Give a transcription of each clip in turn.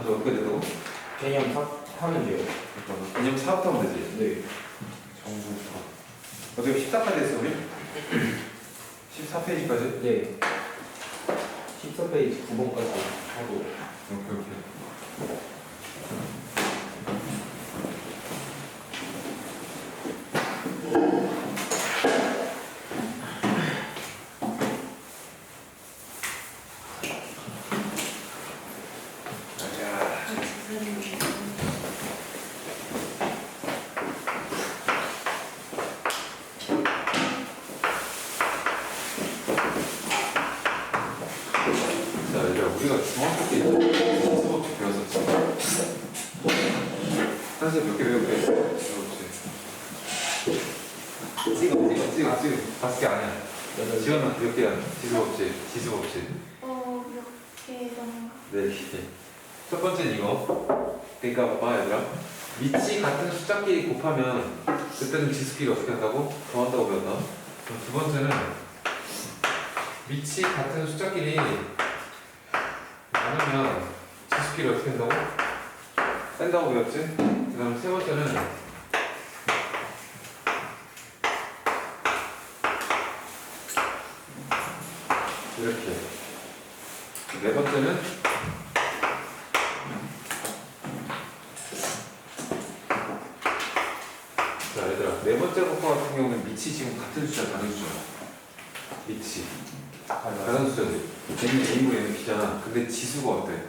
그래서 어떻게 된다고? 개념 하면 돼요. 잠깐만. 개념 4부터 하면 되지. 네. 정보파. 어떻게 14까지 했어 우리? 14페이지까지? 네. 14페이지 9번까지 하고. 오케이. 자, 이제 우리가 중학교 때 지수법칙 배웠었지. 사실 몇 개 배울게. 찍어. 5개 아니야. 지원아, 몇 개야? 지수법칙. 몇 개 정도? 네. 첫 번째는 이거. 그러니까 봐봐, 얘들아. 밑이 같은 숫자끼리 곱하면 그때는 지수끼리 어떻게 한다고? 더한다고 배웠나? 그럼 두 번째는 밑이 같은 숫자끼리 나누면 지수끼리 어떻게 한다고? 뺀다고 배웠지? 그 다음 세 번째는 이렇게. 네 번째는 자, 얘들아. 네 번째 것과 같은 경우는 밑이 지금 같은 숫자, 다른 숫자. 밑이. 다른 숫자지. A는 A고 얘는 B잖아. 근데 지수가 어때?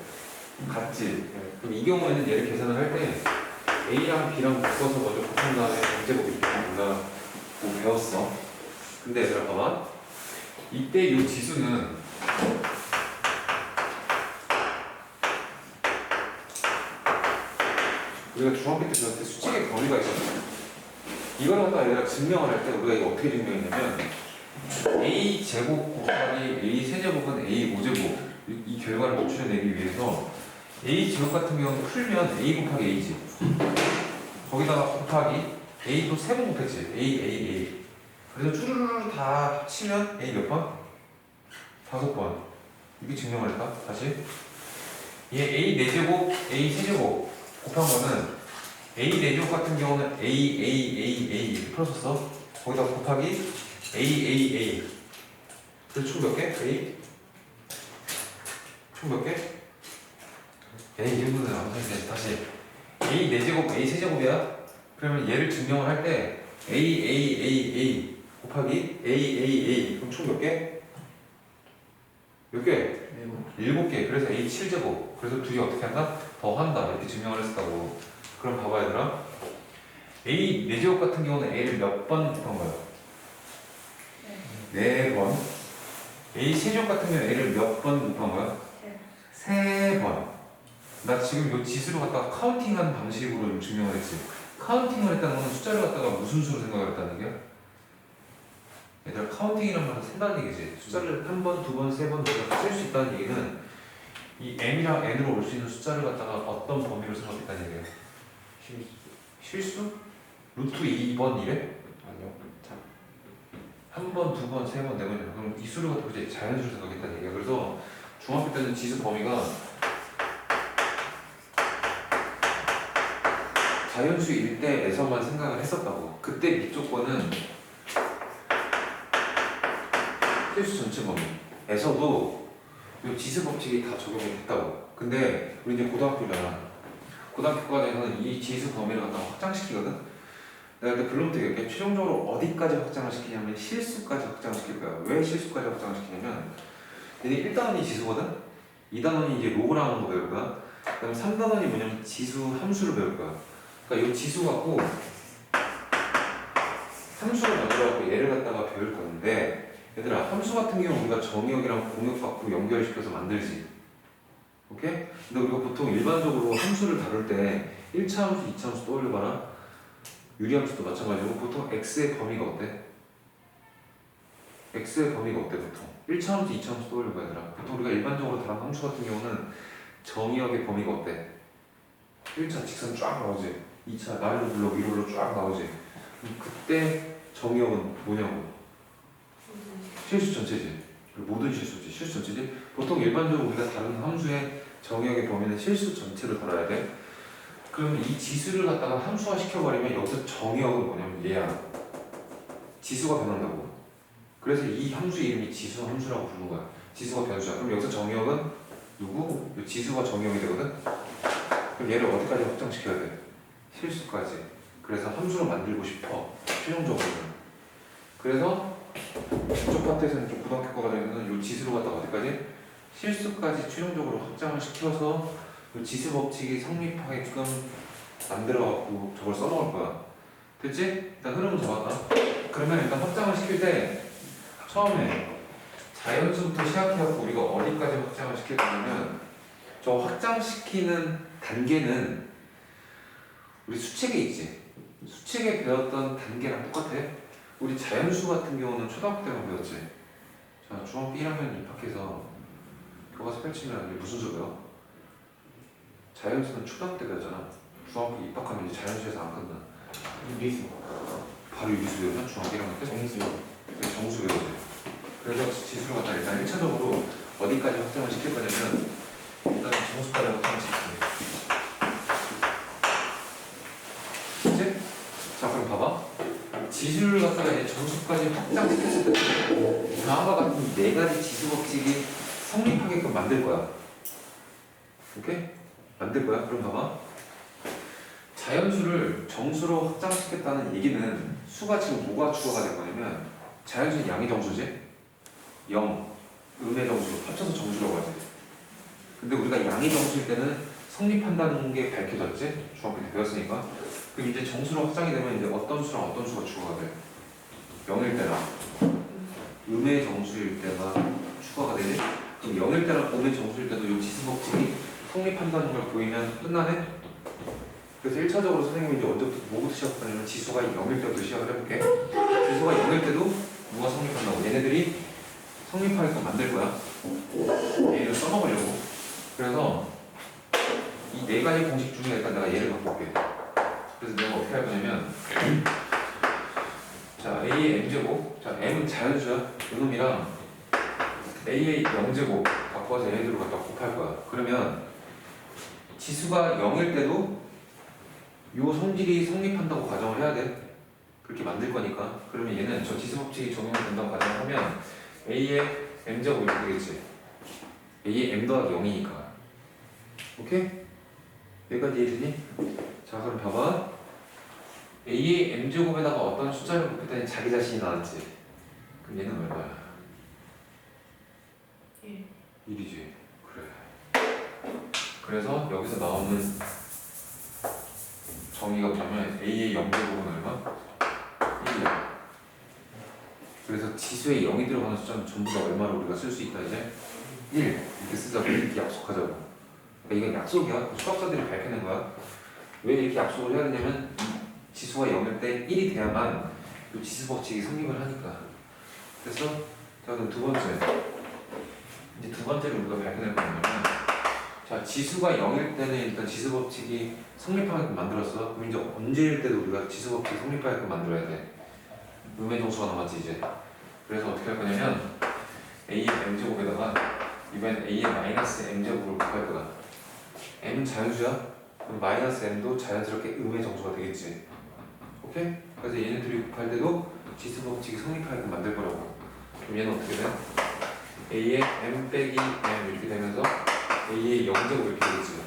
같지? 그럼 이 경우에는 얘를 계산을 할 때 A랑 B랑 묶어서 먼저 곱한 다음에 전제곱 이렇게 한다고 배웠어. 근데 얘들아 봐봐. 이때 이 지수는 우리가 중학교 때 배웠을 때 수직의 범위가 있었어. 이걸 갖다 얘들아 증명을 할 때 우리가 이거 어떻게 증명했냐면 A 제곱 곱하기 A 세제곱은 A 5제곱 이 결과를 도출해내기 위해서 A 제곱 같은 경우는 풀면 A 곱하기 A지. 거기다가 곱하기 A 또 3번 곱했지. A. 그래서 쭈루루루 다 합치면 A 몇 번? 5번. 이게 증명을 했다. 다시. 얘 A 4제곱, A 세제곱 곱한 거는 A 4제곱 같은 경우는 A 이렇게 풀었었어. 거기다 곱하기 A. 그래서 총 몇 개? A? 총 몇 개? A 이름은 아무튼 다시 A 4제곱, A 세제곱이야? 그러면 얘를 증명을 할 때 A 곱하기 A 그럼 총 몇 개? 몇 개? 7개. 그래서 A 7제곱. 그래서 둘이 어떻게 한다? 더한다. 이렇게 증명을 했다고. 그럼 봐봐 얘들아. A 4제곱 같은 경우는 A를 몇 번 곱한 거야? 4번. A 세제곱 같은 경우는 A를 몇 번 곱한 거야? 3번. 나 지금 이 지수를 갖다가 카운팅하는 방식으로 증명을 했지. 카운팅을 했다는 건 숫자를 갖다가 무슨 수로 생각을 했다는 얘기야? 얘들아 카운팅이란 말은 센다는 얘기지. 숫자를 한 번, 두 번, 세 번 넣어서 셀 수 있다는 얘기는 이 m이랑 n으로 올 수 있는 숫자를 갖다가 어떤 범위로 생각했다는 얘기야? 실수? 루트 2번 이래? 아니요. 참. 한 번, 두 번, 세 번, 네 번이야. 그럼 이 수를 갖다가 이제 자연수로 생각했다는 얘기야. 그래서 중학교 때는 지수 범위가 자연수일 때에서만 생각을 했었다고. 그때 밑조건은 필수 전체 범위에서도 이 지수 법칙이 다 적용이 됐다고. 근데 우리 이제 고등학교잖아. 고등학교 과정에서는 이 지수 범위를 갖다가 확장시키거든. 내가 그때 블룸한테 얘기해. 최종적으로 어디까지 확장을 시키냐면 실수까지 확장을 시킬 거야. 왜 실수까지 확장을 시키냐면 얘네 1단원이 지수거든. 2단원이 이제 로그라는 거 배울 거야. 그다음에 3단원이 뭐냐면 지수 함수를 배울 거야. 그러니까 이 지수 갖고 함수를 만들어갖고 얘를 갖다가 배울 건데 얘들아 함수 같은 경우 우리가 정의역이랑 공역 갖고 연결시켜서 만들지. 오케이? 근데 우리가 보통 일반적으로 함수를 다룰 때 1차 함수, 2차 함수 떠올려봐라. 유리함수도 마찬가지고 보통 x의 범위가 어때? x의 범위가 어때 보통? 1차 함수, 2차 함수 떠올려봐 얘들아. 보통 우리가 일반적으로 다른 함수 같은 경우는 정의역의 범위가 어때? 1차 직선 쫙 나오지. 2차 나를 불러 위로 불러 쫙 나오지. 그럼 그때 정의역은 뭐냐고? 실수 전체지. 모든 실수지. 실수 전체지. 보통 일반적으로 우리가 다루는 함수의 정의역의 범위는 실수 전체를 다뤄야 돼. 그러면 이 지수를 갖다가 함수화 시켜버리면 여기서 정의역은 뭐냐면 얘야. 지수가 변한다고. 그래서 이 함수 이름이 지수 함수라고 부르는 거야. 지수가 변수야. 그럼 여기서 정의역은 누구? 이 지수가 정의역이 되거든. 그럼 얘를 어디까지 확장시켜야 돼? 실수까지. 그래서 함수로 만들고 싶어. 최종적으로는. 그래서 이쪽 파트에서는 좀 고등학교 거 과정에서는 이 지수로 갖다가 어디까지? 실수까지 최종적으로 확장을 시켜서 이 지수 법칙이 성립하게끔 만들어갖고 저걸 써먹을 거야. 됐지? 일단 흐름을 잡았다. 그러면 일단 확장을 시킬 때 처음에 자연수부터 시작해갖고 우리가 어디까지 확장을 시킬 거냐면 저 확장시키는 단계는 우리 수책에 있지. 수책에 배웠던 단계랑 똑같아. 우리 자연수 같은 경우는 초등학교 때만 배웠지. 자, 중학교 1학년 입학해서 교과서 펼치면 이게 무슨 수고요? 자연수는 초등학교 때 배웠잖아. 중학교 입학하면 이제 자연수에서 안 끝나. 미수. 바로 유기수 배우면 중학교 1학년 때? 정수. 정수 배우지. 그래서 지수를 갖다 일단 1차적으로 어디까지 확장을 시킬 거냐면 일단 정수까지 확장을 시킵니다. 그치? 자, 그럼 봐봐. 지수를 갖다가 이제 정수까지 확장시켰을 때 다음과 같은 네 가지 지수 법칙이 성립하게끔 만들 거야. 오케이? 만들 거야. 그럼 봐봐. 자연수를 정수로 확장시켰다는 얘기는 수가 지금 뭐가 추가가 될 거냐면 자연수는 양의 정수지? 0, 음의 정수, 합쳐서 정수라고 하지. 근데 우리가 양의 정수일 때는 성립한다는 게 밝혀졌지? 중학교 때 배웠으니까. 그럼 이제 정수로 확장이 되면 이제 어떤 수랑 어떤 수가 추가가 돼? 0일 때랑 음의 정수일 때가 추가가 되지? 그럼 0일 때랑 음의 정수일 때도 이 지수 법칙이 성립한다는 걸 보이면 끝나네? 그래서 1차적으로 선생님이 이제 언제부터 뭐부터 시작하냐면 지수가 0일 때부터 시작을 해볼게. 지수가 0일 때도 뭐가 성립한다고? 얘네들이 성립하게끔 만들 거야. 얘를 써먹으려고. 그래서 이 네 가지 공식 중에 일단 내가 얘를 갖고 올게. 그래서 내가 어떻게 할 거냐면 자, A의 M제곱. 자, M은 자연수야. 이놈이랑 A의 0제곱 바꿔서 얘네들을 갖다 곱할 거야. 그러면 지수가 0일 때도 요 성질이 성립한다고 가정을 해야 돼. 그렇게 만들 거니까. 그러면 얘는 저 지수 법칙이 적용이 된다고 가정을 하면 A의 M제곱이 이렇게 되겠지. A의 M 더하기 0이니까. 오케이? 여기까지 이해되니? 자, 그럼 봐봐. A의 M제곱에다가 어떤 숫자를 곱했더니 자기 자신이 나왔지. 그럼 얘는 얼마야? 1이지. 그래. 그래서 여기서 나오는 정의가 뭐냐면 A의 0제곱은 얼마? 1이야. 그래서 지수에 0이 들어가는 숫자는 전부 다 얼마로 우리가 쓸 수 있다 이제? 1 이렇게 쓰자고. 이렇게 약속하자고. 그러니까 이건 약속이야. 수학자들이 밝혀낸 거야. 왜 이렇게 약속을 해야 되냐면 지수가 0일 때 1이 돼야만 이 지수 법칙이 성립을 하니까. 그래서 자, 그럼 두 번째. 이제 두 번째로 우리가 밝혀낼 건 뭐냐면 자, 지수가 0일 때는 일단 지수 법칙이 성립하게끔 만들었어. 그럼 이제 언제일 때도 우리가 지수 법칙이 성립하게끔 만들어야 돼. 음의 정수가 남았지 이제. 그래서 어떻게 할 거냐면 A의 M제곱에다가 이번엔 A의 마이너스 M제곱을 곱할 거야. M은 자연수야. 그럼 마이너스 M도 자연스럽게 음의 정수가 되겠지. 오케이? 그래서 얘네들이 곱할 때도 지수 법칙이 성립하게끔 만들 거라고. 그럼 얘는 어떻게 돼? A의 M 빼기 M 이렇게 되면서 A의 0제곱 이렇게 되겠지.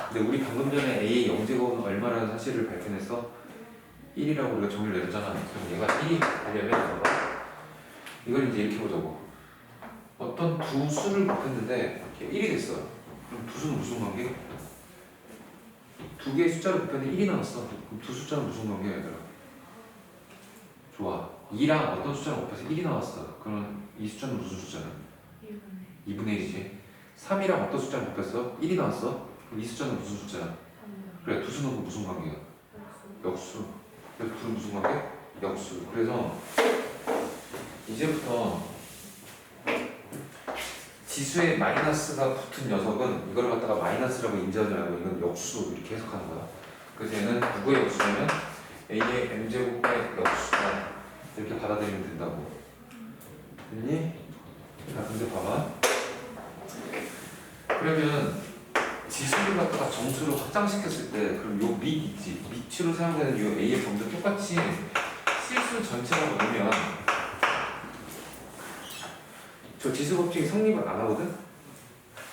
근데 우리 방금 전에 A의 0제곱은 얼마라는 사실을 밝혀냈어? 1이라고 우리가 정의를 내렸잖아. 그럼 얘가 1이 되려면 이걸 이제 이렇게 보자고. 어떤 두 수를 곱했는데 1이 됐어. 그럼 두 수는 무슨 관계? 두 개의 숫자를 곱했는데 1이 나왔어. 그럼 두 숫자는 무슨 관계야 얘들아? 좋아. 2랑 어떤 숫자를 곱해서 1이 나왔어. 그러면 이 숫자는 무슨 숫자야? 2분의 1이지. 3이랑 어떤 숫자를 곱했어? 1이 나왔어. 그럼 이 숫자는 무슨 숫자야? 그래, 두 수는 그 무슨 관계야? 역수. 그래서 둘은 무슨 관계? 역수. 그래서 이제부터 지수에 마이너스가 붙은 녀석은 이걸 갖다가 마이너스라고 인지하지 말고 이건 역수 이렇게 해석하는 거야. 그래서 얘는 누구의 역수냐면 A의 M제곱의 역수다 이렇게 받아들이면 된다고. 됐니? 자, 근데 봐봐. 그러면 지수를 갖다가 정수로 확장시켰을 때 그럼 요 밑 있지 밑으로 사용되는 요 A의 범도 똑같이 실수 전체라고 넣으면 저 지수 법칙이 성립을 안 하거든?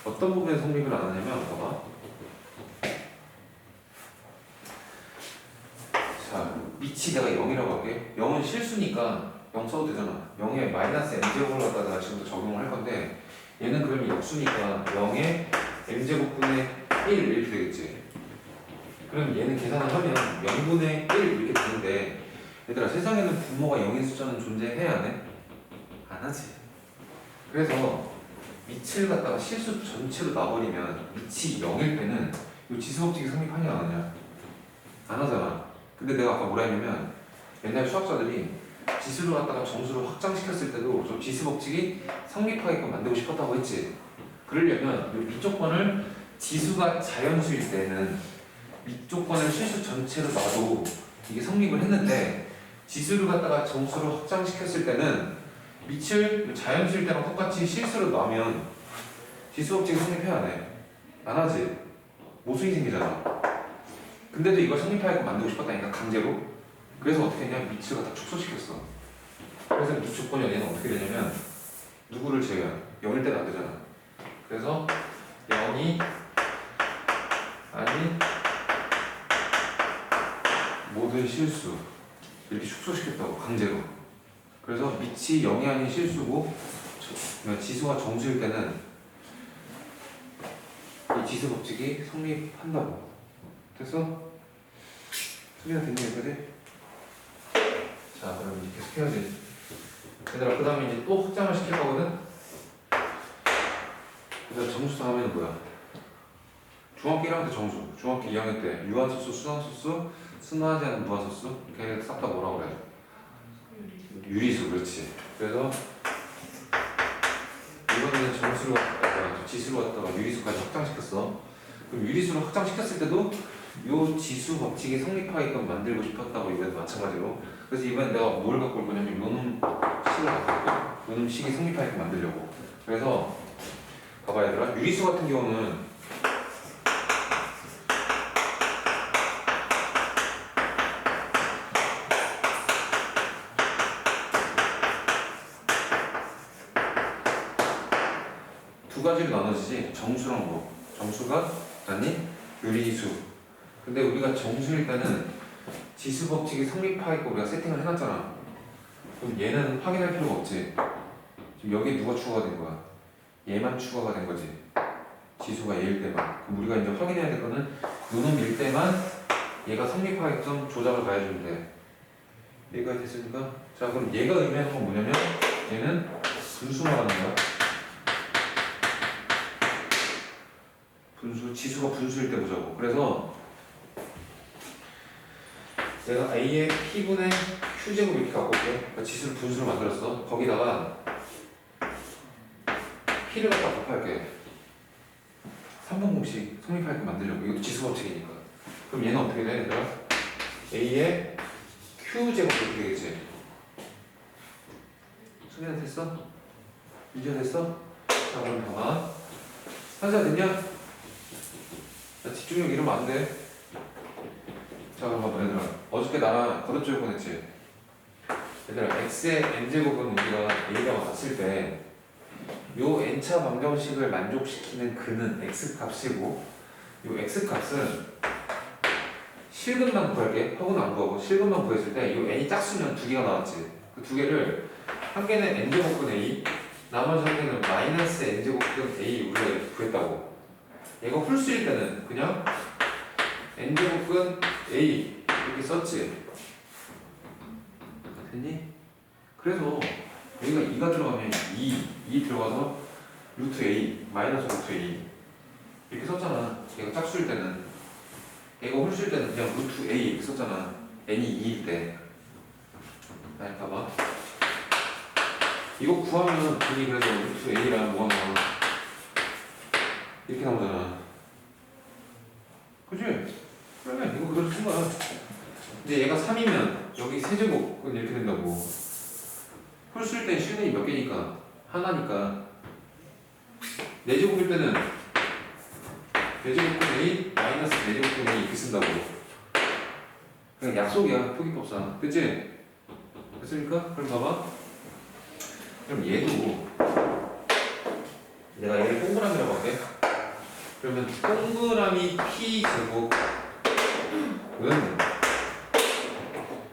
어떤 부분에 성립을 안 하냐면 봐봐 자 밑이 내가 0이라고 할게 0은 실수니까 0 써도 되잖아 0에 마이너스 n제곱을 갖다가 지금부터 적용을 할 건데 얘는 그러면 역수니까 0에 m제곱분의 1 이렇게 되겠지 그럼 얘는 계산을 하면 0분의 1 이렇게 되는데 얘들아 세상에는 분모가 0인 숫자는 존재해야 안 해? 안 하지 그래서 밑을 갖다가 실수 전체로 놔버리면 밑이 0일 때는 이 지수법칙이 성립하냐 안 하냐? 안 하잖아 근데 내가 아까 뭐라 했냐면 옛날 수학자들이 지수를 갖다가 정수로 확장시켰을 때도 좀 지수법칙이 성립하게끔 만들고 싶었다고 했지 그러려면 이 밑조건을 지수가 자연수일 때는 밑조건을 실수 전체로 놔도 이게 성립을 했는데 지수를 갖다가 정수로 확장시켰을 때는 밑을 자연수일 때랑 똑같이 실수로 놔면 지수법칙이 성립해야 안 해? 안 하지? 모순이 생기잖아 근데도 이걸 성립하게끔 만들고 싶었다니까 강제로 그래서 어떻게 했냐 밑을 갖다 축소시켰어 그래서 밑조건이 얘는 어떻게 되냐면 누구를 제외한 0일 때는 안 되잖아 그래서 0이 아닌 모든 실수 이렇게 축소시켰다고 강제로 그래서 밑이 0이 아닌 실수고 지수가 정수일 때는 이 지수 법칙이 성립한다고 됐어? 소리가 됐니 여기까지? 자 그럼 이제 계속 해야지 얘들아 그 다음에 이제 또 확장을 시킬 거거든? 그래서 정수 다음에는 뭐야? 중학교 1학년 때 정수 중학교 2학년 때 유한소수, 순환소수, 순화하지 않은 무한소수 이렇게 싹 다 뭐라고 그래? 유리수 그렇지 그래서 이번에는 정수를 갖다가 지수를 갖다가 유리수까지 확장시켰어 그럼 유리수를 확장시켰을 때도 이 지수 법칙이 성립하게끔 만들고 싶었다고 이번에도 마찬가지로 그래서 이번엔 내가 뭘 갖고 올 거냐면 요놈식을 갖고 올게 요놈식이 성립하게끔 만들려고 그래서 봐봐 얘들아 유리수 같은 경우는 두 가지로 나눠지지 정수랑 뭐 정수가 아닌 유리수 근데 우리가 정수일 때는 지수 법칙이 성립하게끔 우리가 세팅을 해놨잖아 그럼 얘는 확인할 필요가 없지 지금 여기 누가 추가가 된 거야 얘만 추가가 된 거지 지수가 얘일 때만 그럼 우리가 이제 확인해야 될 거는 요놈일 때만 얘가 성립하게끔 조작을 가해주면 돼 얘가 됐습니까? 자 그럼 얘가 의미하는 건 뭐냐면 얘는 분수 말하는 거야 분수, 지수가 분수일 때 보자고 그래서 내가 A의 P분의 Q제곱 이렇게 갖고 올게 그러니까 지수를 분수로 만들었어 거기다가 P를 갖다 곱할게 3번 공식 성립하게끔 만들려고 이것도 지수 법칙이니까 그럼 얘는 어떻게 돼? 얘들아? A의 Q제곱 이렇게 되겠지 소리가 됐어? 이제 됐어? 자 그럼 봐봐 한자 됐냐? 자, 집중력 이러면 안 돼. 자, 그럼 봐봐, 얘들아. 어저께 나랑 거듭조회 보냈지? 얘들아, x의 n제곱은 우리가 a가 왔을 때, 요 n차 방정식을 만족시키는 근은 x값이고, 요 x값은 실근만 구할게. 혹은 안 구하고, 실근만 구했을 때, 요 n이 짝수면 두 개가 나왔지. 그 두 개를, 한 개는 n제곱근 a, 나머지 한 개는 마이너스 n제곱근 a 우리가 이렇게 구했다고. 얘가 홀수일 때는 그냥 n제곱근 a 이렇게 썼지 됐니? 그래서 여기가 2가 들어가면 2 들어가서 루트 a 마이너스 루트 a 이렇게 썼잖아 얘가 짝수일 때는 얘가 홀수일 때는 그냥 루트 a 이렇게 썼잖아 n이 2일 때 알까봐 이거 구하면 분이 그래서 루트 a랑 뭐가 나와 이렇게 나오잖아. 그치? 그래, 이거 그대로 쓴 거야. 근데 얘가 3이면 여기 세제곱은 이렇게 된다고. 홀수일 땐 실근이 몇 개니까? 하나니까. 4제곱일 때는 대제곱근 A 마이너스 대제곱근 A 이렇게 쓴다고. 그냥 약속이야 표기법상. 그치? 됐습니까? 그럼 봐봐. 그럼 얘도 내가 얘를 동그라미라고 할게. 그러면 동그라미 P 제곱은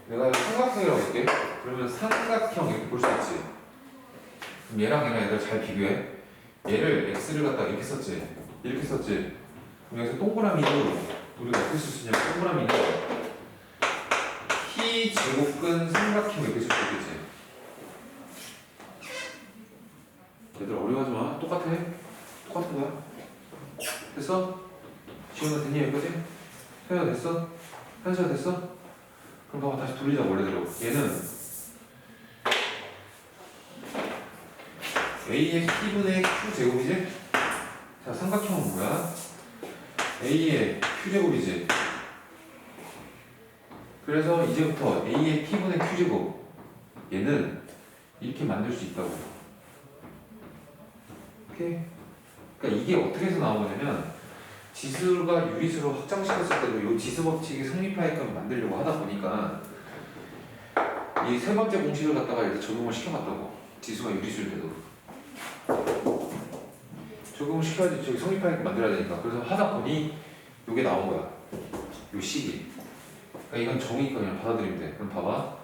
내가 삼각형이라고 할게. 그러면 삼각형 이렇게 볼 수 있지. 그럼 얘랑 얘를 잘 비교해. 얘를 x를 갖다가 이렇게 썼지. 이렇게 썼지. 그럼 여기서 동그라미도 우리가 어떻게 쓸 수 있냐면 동그라미는 P 제곱근 삼각형 이렇게 쓸 수 있겠지. 얘들 어려워하지 마. 똑같아. 똑같은 거야. 됐어? 지원아 됐니 여기까지? 태연아 됐어? 현수야 됐어? 그럼 봐봐 다시 돌리자 원래대로. 얘는 A의 P분의 Q제곱이지? 자 삼각형은 뭐야? A의 Q제곱이지. 그래서 이제부터 A의 P분의 Q제곱 얘는 이렇게 만들 수 있다고. 오케이? 그러니까 이게 어떻게 해서 나온 거냐면 지수가 유리수로 확장시켰을 때도 이 지수 법칙이 성립하게끔 만들려고 하다 보니까 이 세 번째 공식을 갖다가 이렇게 적용을 시켜봤다고. 지수가 유리수일 때도 적용을 시켜야지 저기 성립하게끔 만들어야 되니까. 그래서 하다 보니 이게 나온 거야. 이 식이. 그러니까 이건 정의니까 받아들이면 돼. 그럼 봐봐.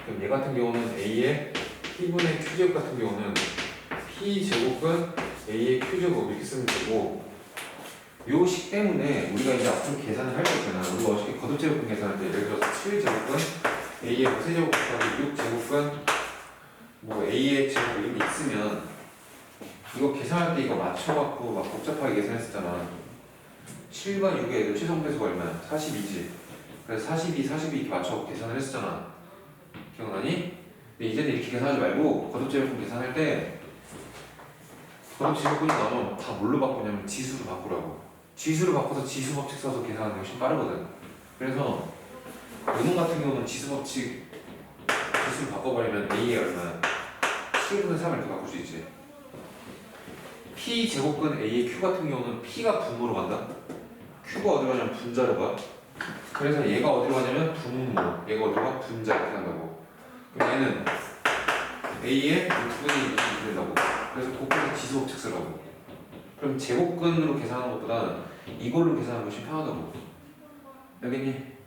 그럼 얘 같은 경우는 A의 P분의 Q제곱 같은 경우는 P제곱은 A의 Q제곱 이렇게 쓰면 되고 요 식 때문에 우리가 이제 앞으로 계산을 할 거 있잖아. 우리가 어저께 거듭제곱근 계산할 때 예를 들어서 7제곱근 A의 세제곱 곱하기 6제곱근 뭐 A의 제곱 이런 게 있으면 이거 계산할 때 이거 맞춰갖고 막 복잡하게 계산했었잖아. 7과 6의 최소배수가 얼마야? 42지. 그래서 42, 42 이렇게 맞춰갖고 계산을 했었잖아. 기억나니? 근데 이제는 이렇게 계산하지 말고 거듭제곱근 계산할 때 거듭제곱근이 나오면 다 뭘로 바꾸냐면 지수로 바꾸라고. 지수로 바꿔서 지수 법칙 써서 계산하는 게 훨씬 빠르거든. 그래서 요놈 같은 경우는 지수 법칙 지수를 바꿔버리면 A의 얼마야? 7분의 3을 이렇게 바꿀 수 있지. P 제곱근 A의 Q 같은 경우는 P가 분모로 간다. Q가 어디로 가냐면 분자로 가. 그래서 얘가 어디로 가냐면 분모, 얘가 어디로 가? 분자 이렇게 간다고. 그럼 얘는 A의 6분의 2이 된다고. 그래서 그것도 지수 법칙 쓰라고. 그럼 제곱근으로 계산하는 것보다 이걸로 계산하는 것이 편하다고. 알겠니?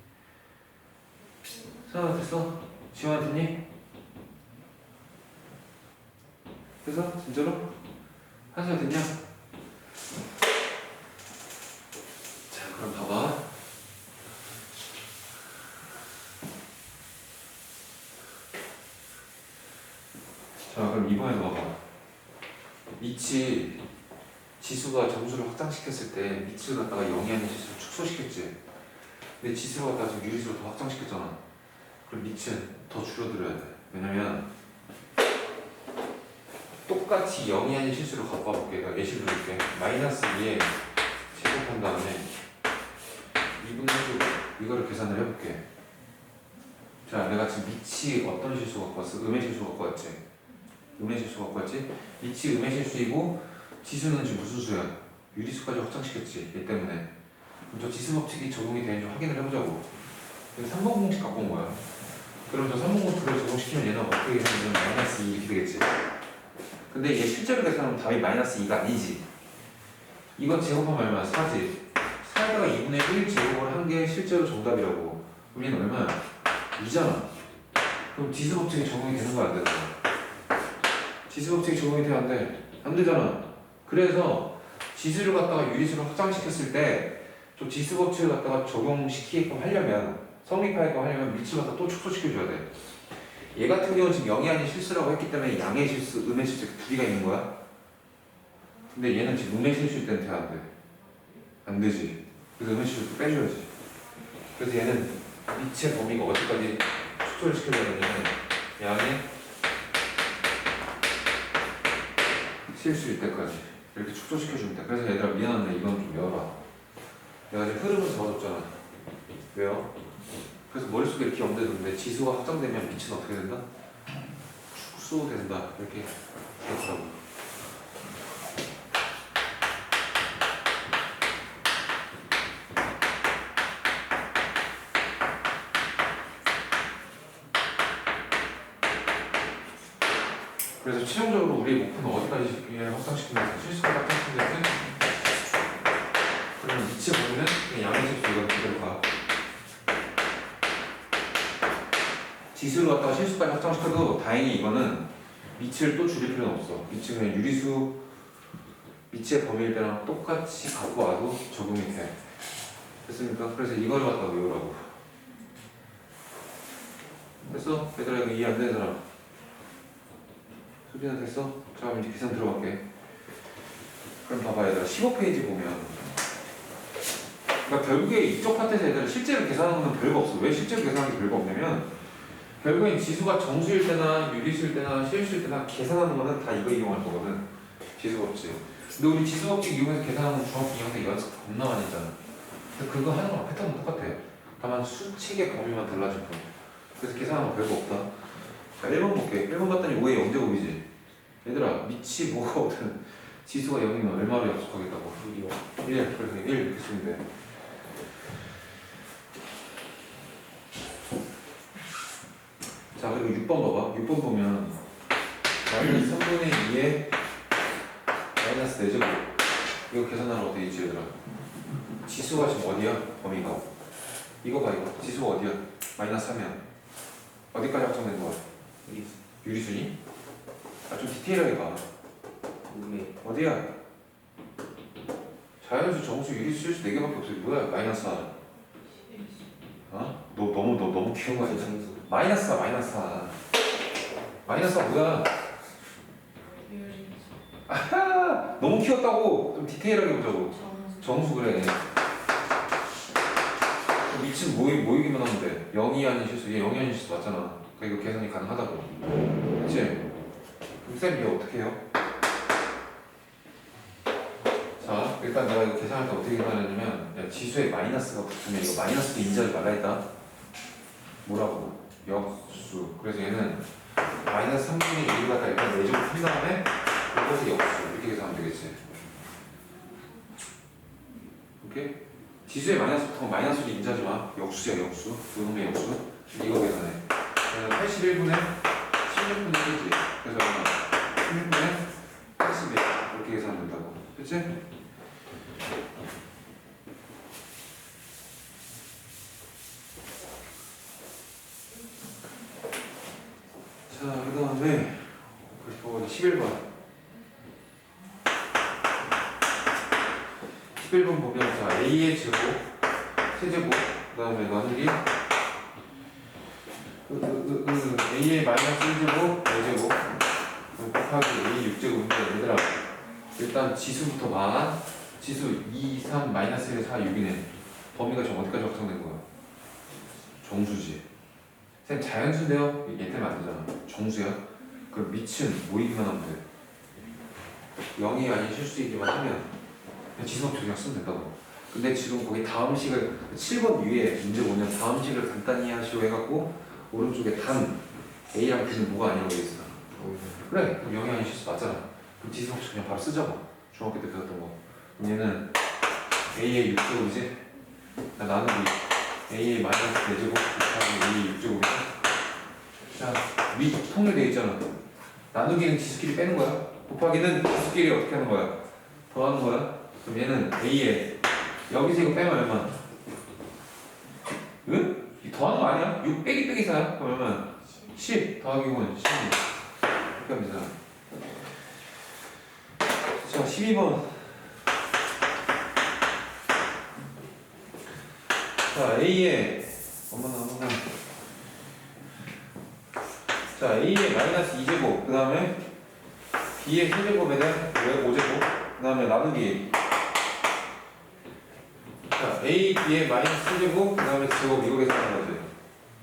수아 됐어? 지원아 됐니? 됐어? 진짜로? 한시간 됐냐? 자 그럼 봐봐. 자 그럼 이번에도 봐봐. 밑이 지수가 점수를 확장시켰을 때 밑을 갖다가 0이 아닌 지수를 축소시켰지. 근데 지수가 갖다가 지금 유리수로 더 확장시켰잖아. 그럼 밑은 더 줄어들어야 돼. 왜냐면 똑같이 0이 아닌 실수를 갖고 와볼게. 내가 예시를 들을게. 마이너스 2에 제곱한 다음에 2분의 1 이거를 계산을 해볼게. 자 내가 지금 밑이 어떤 실수 갖고 왔어? 음의 실수 갖고 왔지? 음의 실수 갖고 왔지? 밑이 음의 실수이고 지수는 지금 무슨 수야? 유리수까지 확장시켰지. 얘 때문에. 그럼 저 지수 법칙이 적용이 되는지 확인을 해보자고. 그래서 3번 공식 갖고 온 거야. 그럼 저 3번 공식을 적용시키면 얘는 어떻게 되냐면 마이너스 2 이렇게 되겠지. 근데 얘 실제로 계산하면 답이 마이너스 2가 아니지. 이건 제곱하면 얼마야? 4지. 4에다가 2분의 1 제곱을 한 게 실제로 정답이라고. 그럼 얘는 얼마야? 2잖아. 그럼 지수 법칙이 적용이 되는 거야? 안 되는 거야? 지수 법칙이 적용이 돼? 안 돼? 안 되잖아. 그래서 지수를 갖다가 유리수로 확장시켰을 때 저 지수 법칙을 갖다가 적용시키게끔 하려면 성립하게끔 하려면 밑을 갖다 또 축소시켜줘야 돼. 얘 같은 경우는 지금 0이 아닌 실수라고 했기 때문에 양의 실수, 음의 실수 이렇게 두 개가 있는 거야. 근데 얘는 지금 음의 실수일 때는 돼, 안 돼? 안 되지. 그래서 음의 실수를 빼줘야지. 그래서 얘는 밑의 범위가 어디까지 축소를 시켜줘야 되냐면 양의 실수일 때까지 이렇게 축소시켜주면 돼. 그래서 얘들아 미안한데 이건 좀 외워라. 내가 지금 흐름을 잡아줬잖아. 왜요? 그래서 머릿속에 이렇게 염두에 지수가 확장되면 밑은 어떻게 된다? 축소된다. 이렇게 되더라고. 최종적으로 우리의 목표는 어디까지 얘를 확장시키면서 실수까지 확장시키는지 그러면 위치 보면은 그냥 양의 실수 이건 그대로 가. 지수를 갖다가 실수까지 확장시켜도 다행히 이거는 위치를 또 줄일 필요는 없어. 위치 그냥 유리수 위치의 범위일 때랑 똑같이 갖고 와도 적용이 돼. 됐습니까? 그래서 이걸 갖다 외우라고. 됐어? 얘들아 이거 이해 안 되는 사람? 소리나 됐어? 자 그럼 이제 계산 들어갈게. 그럼 봐봐 얘들아 15페이지 보면 그러니까 결국에 이쪽 파트에서 얘들아 실제로 계산하는 건 별거 없어. 왜 실제로 계산하는 게 별거 없냐면 결국엔 지수가 정수일 때나 유리수일 때나 실수일 때나 계산하는 거는 다 이거 이용할 거거든. 지수법칙. 근데 우리 지수법칙 이용해서 계산하는 중학교 2학년 연습 겁나 많이 했잖아. 근데 그거 하는 거랑 패턴은 똑같아. 다만 수칙의 범위만 달라질 뿐. 그래서 계산하는 거 별거 없다. 자 1번 볼게. 1번 봤더니 5의 영제곱이지. 얘들아 밑이 뭐가 오든 지수가 0이면 얼마로 약속하겠다고? 1이요. 1. 그래서 1 이렇게 쓰면 돼. 자 그리고 6번 봐봐. 6번 보면 마이너스 3분의 2에 마이너스 4제곱 이거 계산하면 어떻게 있지 얘들아? 지수가 지금 어디야? 범위가 이거 봐 이거 지수가 어디야? 마이너스 3이야 어디까지 확정된 거야? 유리수니? 아 좀 디테일하게 봐 네. 어디야? 자연수, 정수, 유리수, 실수 4개밖에 없어 뭐야 마이너스 4 어? 너 너무 귀여운 거 아니야? 마이너스 4 마이너스 4 마이너스 4 뭐야? 아하! 너무 키웠다고 좀 디테일하게 보자고 정수 그래 미친 모이기만 하면 돼 0이 아닌 실수 얘 0이 아닌 실수 맞잖아 그러니까 이거 계산이 가능하다고 그치? 그럼 쌤 이거 어떻게 해요? 자 일단 내가 이거 계산할 때 어떻게 계산하냐면 야, 지수에 마이너스가 붙으면 이거 마이너스도 인지하지 말라 했다 뭐라고? 역수 그래서 얘는 마이너스 3분의 1을 갖다 일단 4제곱 한 다음에 이것을 역수 이렇게 계산하면 되겠지 오케이? 지수에 마이너스 붙으면 마이너스도 인지하지 마 역수야 역수 요놈의 역수 이거 계산해 81분의 16분의 1이지 그래서 얼마? 16분의 81 이렇게 계산하면 된다고 그치? 자, 그 다음에 11번 11번 보면 자 A의 제곱 세제곱 그 다음에 나누기 A의 마이너스 1제곱 4제곱 곱하기 A 6제곱인데 얘들아 일단 지수부터 봐 지수 2, 3, 마이너스 1, 4, 6이네 범위가 좀 어디까지 확정된 거야? 정수지 쌤 자연수인데요? 얘 때문에 안 되잖아 정수야? 그럼 밑은 모이기만 하면 돼 0이 아닌 실수이기만 하면 그냥 지수법 그냥 쓰면 된다고 근데 지금 거기 다음 식을 7번 위에 문제 보면 다음 식을 간단히 하시오 해갖고 오른쪽에 단 A랑 B는 뭐가 아니라고 되어있어 그래 그럼 0이 아닌 실수 맞잖아 그럼 지수법 그냥 바로 쓰자고 중학교 때 배웠던 거 그럼 얘는 A의 6제곱이지? 나누기 A의 마이너스 4제곱 곱하기 A의 6제곱이지? 자, 위 통일되어 있잖아 나누기는 지수끼리 빼는 거야 곱하기는 지수끼리 어떻게 하는 거야? 더하는 거야 그럼 얘는 A에 여기서 이거 빼면 얼마? 응? 더하는 거 아니야? 6 빼기 빼기 4야? 그러면 10 더하기 5는 12 이렇게 하면 되잖아 자 12번 자 A에 어머나 자 A의 마이너스 2제곱 그 다음에 B의 세제곱에 대한 5제곱 그 다음에 나누기 자 A, B의 마이너스 세제곱 그 다음에 제곱 이거 계산하는 거지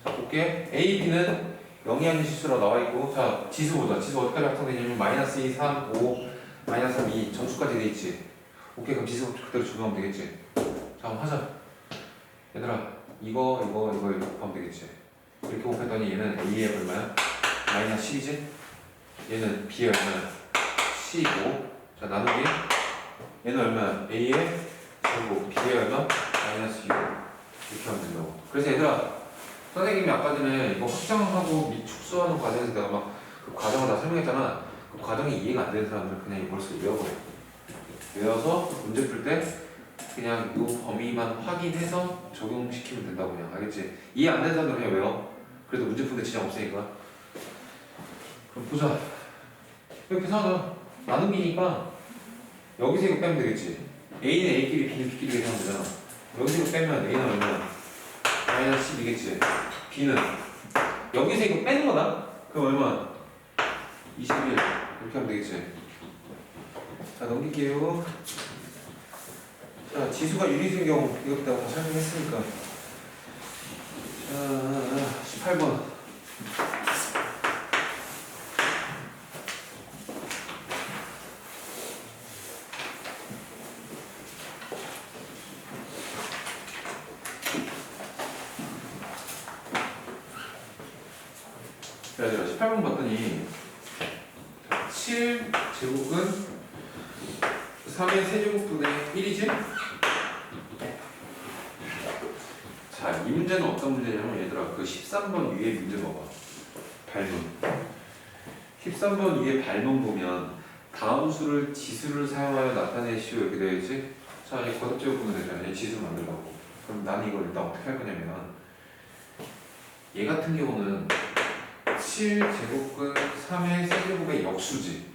자 볼게 A, B는 0이 아닌 실수로 나와있고 자 지수 보자 지수 어디까지 확정되냐면 마이너스 2, 3, 5 마이너스 3, 2 정수까지 돼있지 오케이 그럼 지수 그대로 적용하면 되겠지 자 한번 하자 얘들아 이거 곱하면 되겠지 이렇게 곱했더니 얘는 A의 얼마야? 마이너스 10이지? 얘는 B의 얼마야? 15 자 나누기 얘는 얼마야? A의 제곱 B의 얼마? 마이너스 6 이렇게 하면 된다고 그래서 얘들아 선생님이 아까 전에 이거 확장하고 및 축소하는 과정에서 내가 막 그 과정을 다 설명했잖아 그 과정이 이해가 안 되는 사람들은 그냥 이걸 쓰고 외워버려. 외워서 문제 풀 때 그냥 이 범위만 확인해서 적용시키면 된다고. 그냥 알겠지? 이해 안 되는 사람들은 그냥 외워. 그래도 문제 푸는데 지장 없으니까. 그럼 보자. 이렇게 계산하자. 나누기니까 여기서 이거 빼면 되겠지. A는 A끼리 B는 B끼리 계산하면 되잖아. 여기서 이거 빼면 A는 얼마야? 마이너스 10이겠지. B는 여기서 이거 빼는 거다. 그럼 얼마? 21 이렇게 하면 되겠지. 자, 넘길게요. 자, 지수가 유리수인 경우 이것도 내가 다 설명했으니까. 자, 18번. 자, 18번 봤더니 7제곱은 3의 세제곱분의 1이지? 자, 이 문제는 어떤 문제냐면 얘들아 그 13번 위에 문제 봐봐. 발문 13번 위에 발문 보면 다음 수를 지수를 사용하여 나타내시오 이렇게 되어 있지? 자, 이 거듭제곱분을 되잖아. 얘 지수를 만들려고. 그럼 나는 이걸 일단 어떻게 할 거냐면 얘 같은 경우는 7제곱근 3의 세제곱의 역수지.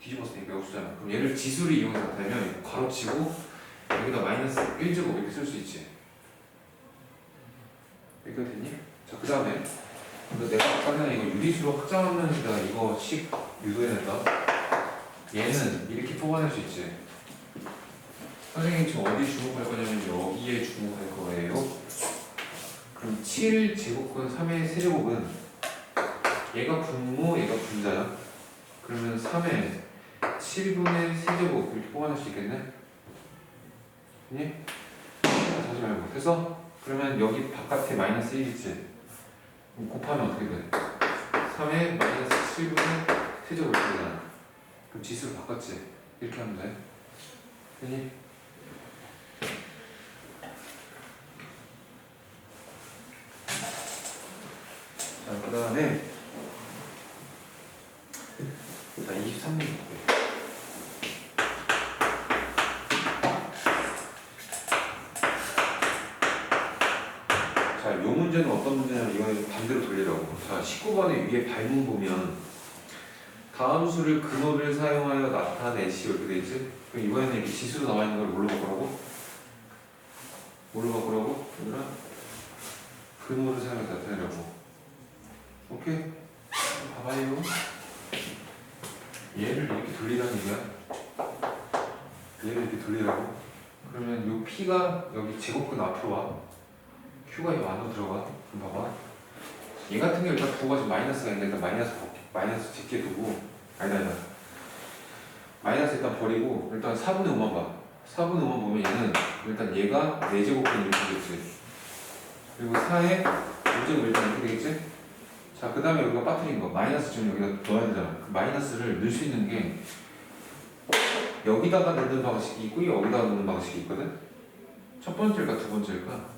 뒤집었으니까 역수잖아. 그럼 얘를 지수를 이용해서 나타내면 괄호치고 여기다 마이너스 1제곱 이렇게 쓸 수 있지. 여기까지 됐니? 자, 그 다음에 내가 아까 전에 이거 유리수로 확장하면서 내가 이거 식 유도해냈다. 얘는 이렇게 뽑아낼 수 있지. 선생님이 지금 어디 주목할 거냐면 여기에 주목할 거예요. 그럼 7제곱근 3의 세제곱은 얘가 분모, 얘가 분자야. 그러면 3의 7분의 세제곱 이렇게 뽑아낼 수 있겠네? 됐니? 하지 말고 됐어? 그러면 여기 바깥에 마이너스 1 있지? 그럼 곱하면 어떻게 돼? 3의 마이너스 7분의 세제곱 이렇게 되잖아. 그럼 지수를 바꿨지? 이렇게 하면 돼. 됐니? 자, 그 다음에 자, 23번 볼게요. 자, 요 문제는 어떤 문제냐면 이거는 반대로 돌리라고. 자, 19번에 위에 발문 보면 다음 수를 근호를 사용하여 나타내시오 이렇게 돼 있지? 그럼 이번에는 이렇게 지수로 나와 있는 걸 뭘로 바꾸라고? 뭘로 바꾸라고? 얘들아? 근호를 사용해서 나타내려고. 오케이? 봐봐요. 얘를 이렇게 돌리라는 얘기야. 얘를 이렇게 돌리라고. 그러면 요 P가 여기 제곱근 앞으로 와. Q가 이 안으로 들어가. 그럼 봐봐. 얘 같은 경우 일단 부호가 지금 마이너스가 있는데 일단 마이너스 제끼 두고 아니다. 마이너스 일단 버리고 일단 4분의 5만 봐. 4분의 5만 보면 얘는 일단 얘가 4제곱근 이렇게 되겠지. 그리고 4에 5제곱 일단 이렇게 되겠지. 자, 그 다음에 여기가 빠뜨린 거 마이너스 지금 여기다 넣어야 되잖아. 그 마이너스를 넣을 수 있는 게 여기다가 넣는 방식이 있고 여기다가 넣는 방식이 있거든. 첫 번째일까 두 번째일까?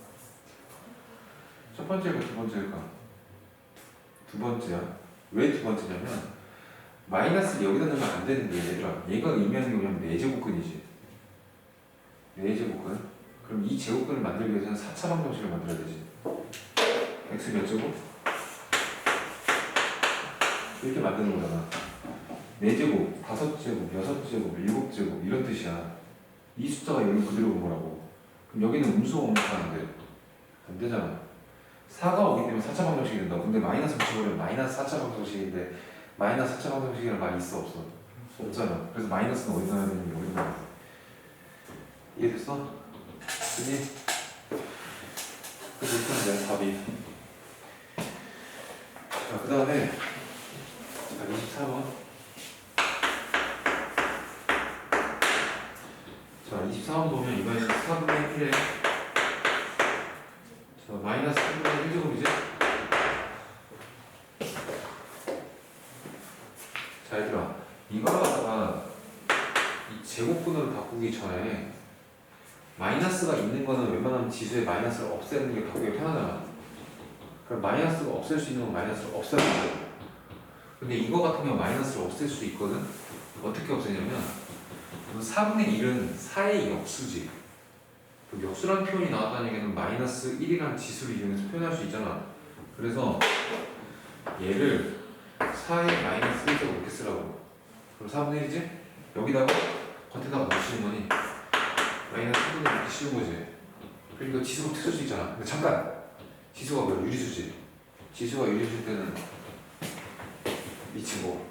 첫 번째일까 두 번째일까? 두 번째야. 왜 두 번째냐면 마이너스를 여기다 넣으면 안 되는 게 얘들아 얘가 의미하는 게 뭐냐면 4제곱근이지. 4제곱근. 그럼 이 제곱근을 만들기 위해서는 4차 방정식을 만들어야 되지. x 몇 제곱? 이렇게 만드는 거잖아. 4제곱, 5제곱, 6제곱, 7제곱 이런 뜻이야. 이 숫자가 여기 그대로 온 거라고. 그럼 여기는 음수가 오면 안 돼. 안 되잖아. 4가 오기 때문에 4차 방정식이 된다고. 근데 마이너스 붙여버리면 마이너스 4차 방정식인데 마이너스 4차 방정식이라는 말이 있어 없어? 없잖아. 그래서 마이너스는 어디 넣어야 되는지 어디 넣어야 돼. 이해됐어? 그니? 그래서 이렇게 하면 돼 답이. 자, 그 다음에 24번. 자, 24번 보면 이번에는 4분의 1에 자, 마이너스 3분의 1제곱이지? 자, 얘들아 이걸 갖다가 이 제곱근으로 바꾸기 전에 마이너스가 있는 거는 웬만하면 지수에 마이너스를 없애는 게 바꾸기 편하잖아. 그럼 마이너스가 없앨 수 있는 건 마이너스를 없애는 거야. 근데 이거 같은 경우 마이너스를 없앨 수 있거든. 어떻게 없애냐면 4분의 1은 4의 역수지. 그 역수라는 표현이 나왔다는 얘기는 마이너스 1이라는 지수를 이용해서 표현할 수 있잖아. 그래서 얘를 4의 마이너스 1제곱 이렇게 쓰라고. 그럼 4분의 1이지? 여기다가 겉에다가 뭐 씌운 거니? 마이너스 1분의 이렇게 씌운 거지. 그러니까 지수가 틀 수 있잖아. 근데 잠깐! 지수가 뭐야? 유리수지. 지수가 유리수일 때는 미치고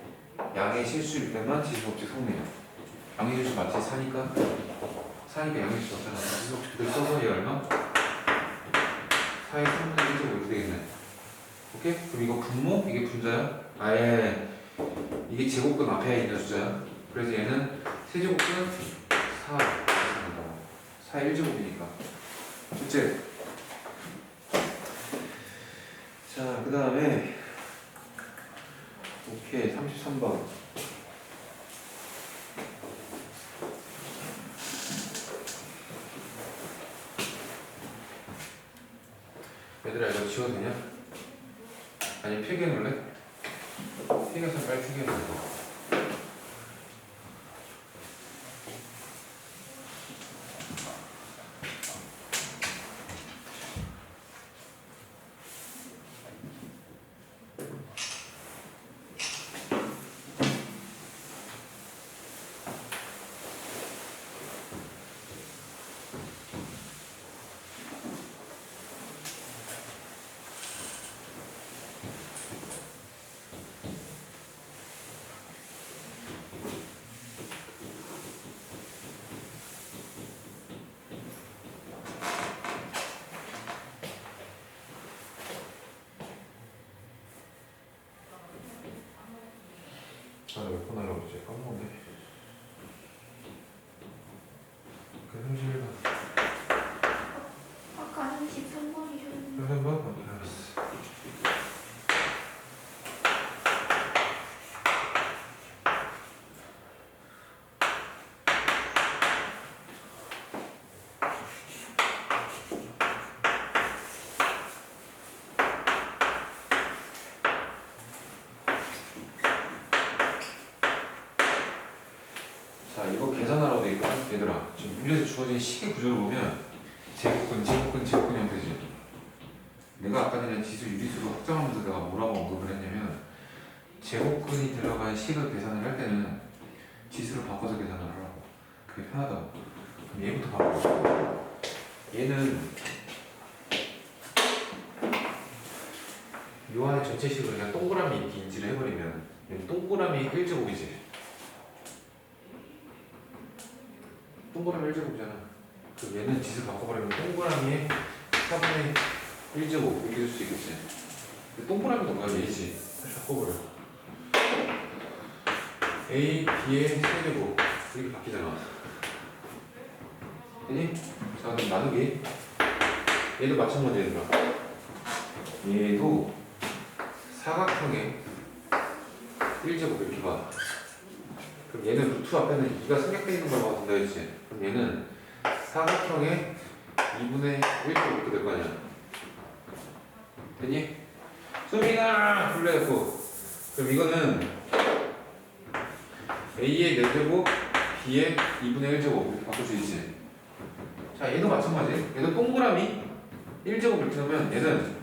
양의 실수일 때만 지수법칙 성립. 양의 실수 맞지? 4니까? 4니까 양의 실수 없잖아. 지수법칙 그대로 써서 얘 얼마? 4의 3분의 1제곱 이렇게 되겠네. 오케이? 그럼 이거 분모? 이게 분자야? 아예 이게 제곱근 앞에 있는 숫자야. 그래서 얘는 세제곱근 4 4의 1제곱이니까. 둘째. 자, 그 다음에 오케이 33번. 얘들아 이거 지워도 되냐? 아니 필기해놓을래? 필기해서 빨리 필기해놓을래. 아, 몇 번 하려고 했지? 까먹었네. 그 31번. 아까 33번이셨는데 33번? 알았어. 자, 이거 계산하라고 돼 있거든, 얘들아. 지금 문제에서 주어진 식의 구조를 보면 제곱근 형태지. 내가 아까 전에 지수 유리수로 확정하면서 내가 뭐라고 언급을 했냐면 제곱근이 들어간 식을 계산을 할 때는 지수를 바꿔서 계산을 하라고. 그게 편하다고. 그럼 얘부터 바꿔. 얘는 요 안에 전체식을 그냥 동그라미 이렇게 인지를 해버리면 얘는 동그라미 1제곱이지. 동그라미 1제곱이잖아. 그럼 얘는 지수 바꿔버리면 동그라미에 4분의 1제곱 이렇게 될 수 있겠지. 근데 동그라미가 뭐야? 얘지. 다시 바꿔버려. A, B의 세제곱 이렇게 바뀌잖아. 되니? 자, 그럼 나누기. 얘도 마찬가지 얘들아. 얘도 사각형의 1제곱 이렇게 봐. 그럼 얘는 루트 앞에는 2가 생략되어 있는 걸 봐도 된다 했지. 그럼 얘는 사각형의 2분의 1제곱 이렇게 될 거 아니야. 됐니? 수빈아! 불러야고. 그럼 이거는 A의 4제곱, B의 2분의 1제곱 이렇게 바꿀 수 있지. 자, 얘도 마찬가지. 얘도 동그라미 1제곱 이렇게 넣으면 얘는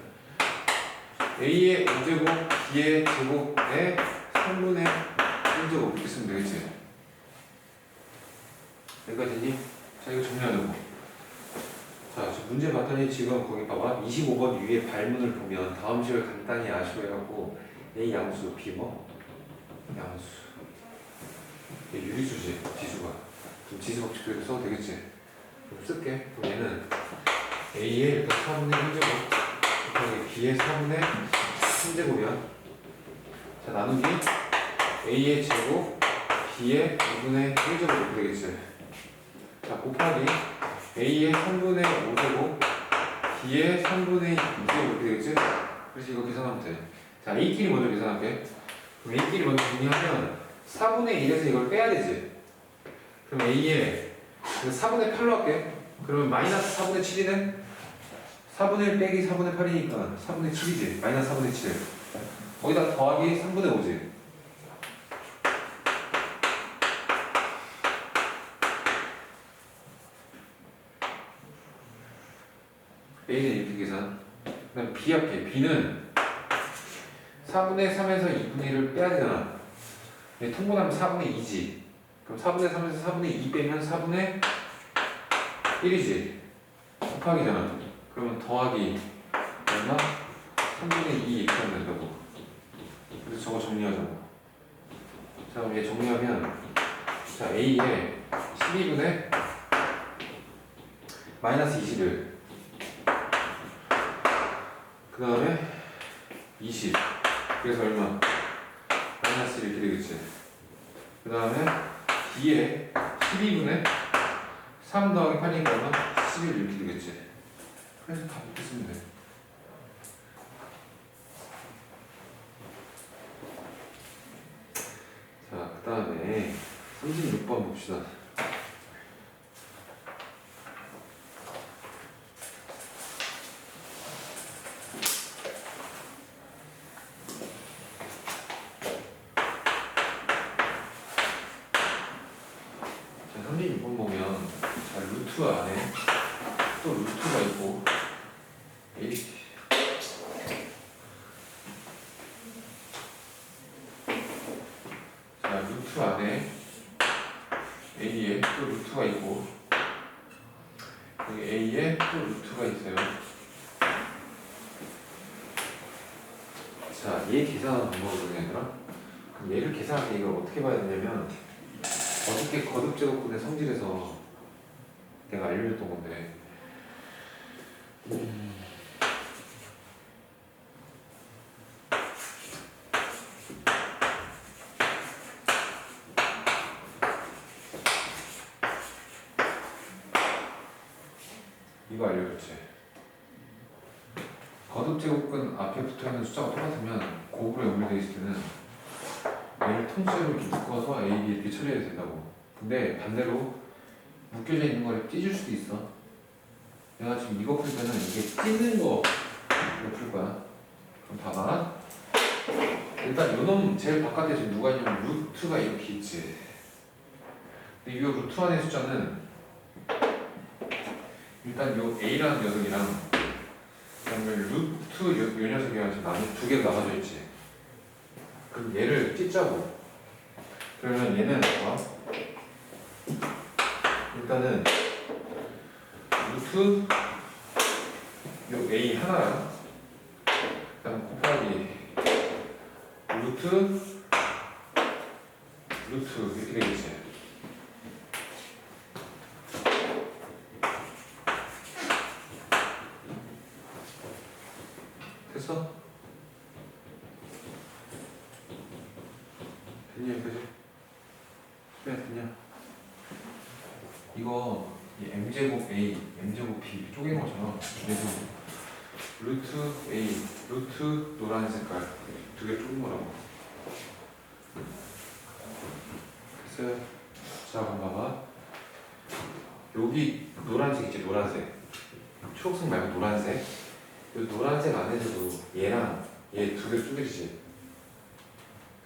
A의 5제곱, B의 제곱에 3분의 1제곱 이렇게 쓰면 되겠지. 여기까지 됐니? 자, 이거 정리하려고. 자, 문제 봤더니 지금 거기 봐봐. 25번 위에 발문을 보면 다음 식을 간단히 아시고해갖고 A 양수, B 뭐? 양수. 얘 유리수지, 지수가. 그럼 지수 법칙도 이렇게 써도 되겠지? 그럼 쓸게. 그럼 얘는 A의 일단 4분의 1제곱 곱하기 B의 4분의 3제곱이야. 자, 나누기 A의 제곱, B의 2분의 1제곱 이렇게 되겠지? 자, 곱하기 A의 3분의 5제곱, B의 3분의 2제곱 이렇게 되겠지? 그래서 이거 계산하면 돼. 자, A끼리 먼저 계산할게. 그럼 A끼리 먼저 정리하면 4분의 1에서 이걸 빼야 되지? 그럼 A의 4분의 8로 할게. 그러면 마이너스 4분의 7이네? 4분의 1 빼기 4분의 8이니까 4분의 7이지. 마이너스 4분의 7. 거기다 더하기 3분의 5지. A는 이렇게 계산. 그 다음 B 할게. B는 4분의 3에서 2분의 1을 빼야 되잖아. 통분하면 4분의 2지. 그럼 4분의 3에서 4분의 2 빼면 4분의 1이지. 곱하기잖아. 그러면 더하기 얼마? 3분의 2 이렇게 하면 된다고. 그래서 저거 정리하자고. 자, 그럼 얘 정리하면 자, A에 12분의 마이너스 21. 그 다음에 20. 그래서 얼마? 마이너스 이렇게 되겠지. 그 다음에 B에 12분의 3 더하기 8이니까 얼마? 11 이렇게 되겠지. 그래서 다 이렇게 쓰면 돼. 자, 그 다음에 36번 봅시다. 자, 36번 보면 자, 루트 안에 또 루트가 있고 자, 루트 안에 A에 또 루트가 있고 여기 A에 또 루트가 있어요. 자, 얘 계산하는 방법은 얘들아. 그럼 얘를 계산할 때 이걸 어떻게 봐야 되냐면 어저께 거듭제곱근의 성질에서 내가 알려줬던 건데 이거 알려줬지. 거듭제곱근 앞에 붙어있는 숫자가 똑같으면 곱으로 연결되어 있을 때는 얘를 통째로 이렇게 묶어서 A, B 이렇게 처리해도 된다고. 근데 반대로 묶여져 있는 거를 찢을 수도 있어. 내가 지금 이거 풀 때는 이게 찢는 거 이거 풀 거야. 그럼 봐봐. 일단 요놈 제일 바깥에 지금 누가 있냐면 루트가 이렇게 있지. 근데 이 루트 안의 숫자는 일단 요 A라는 녀석이랑 그다음에 루트 요 녀석이랑 지금 두 개가 나눠져 있지. 그럼 얘를 찢자고. 그러면 얘는 일단은 루트 요 A 하나랑 그다음 곱하기 루트 이렇게 되겠지. 됐어? 됐냐 여기까지? 네, 됐냐? 이거 이 m제곱 A, m제곱 B 쪼개는 것처럼 그래도 루트 A, 루트 노란 색깔 두 개 쪼갠 거라고. 됐어요? 자, 그럼 봐봐. 여기 노란색 있지, 노란색. 초록색 말고 노란색. 이 노란색 안에서도 얘랑 얘 두 개를 쪼개지.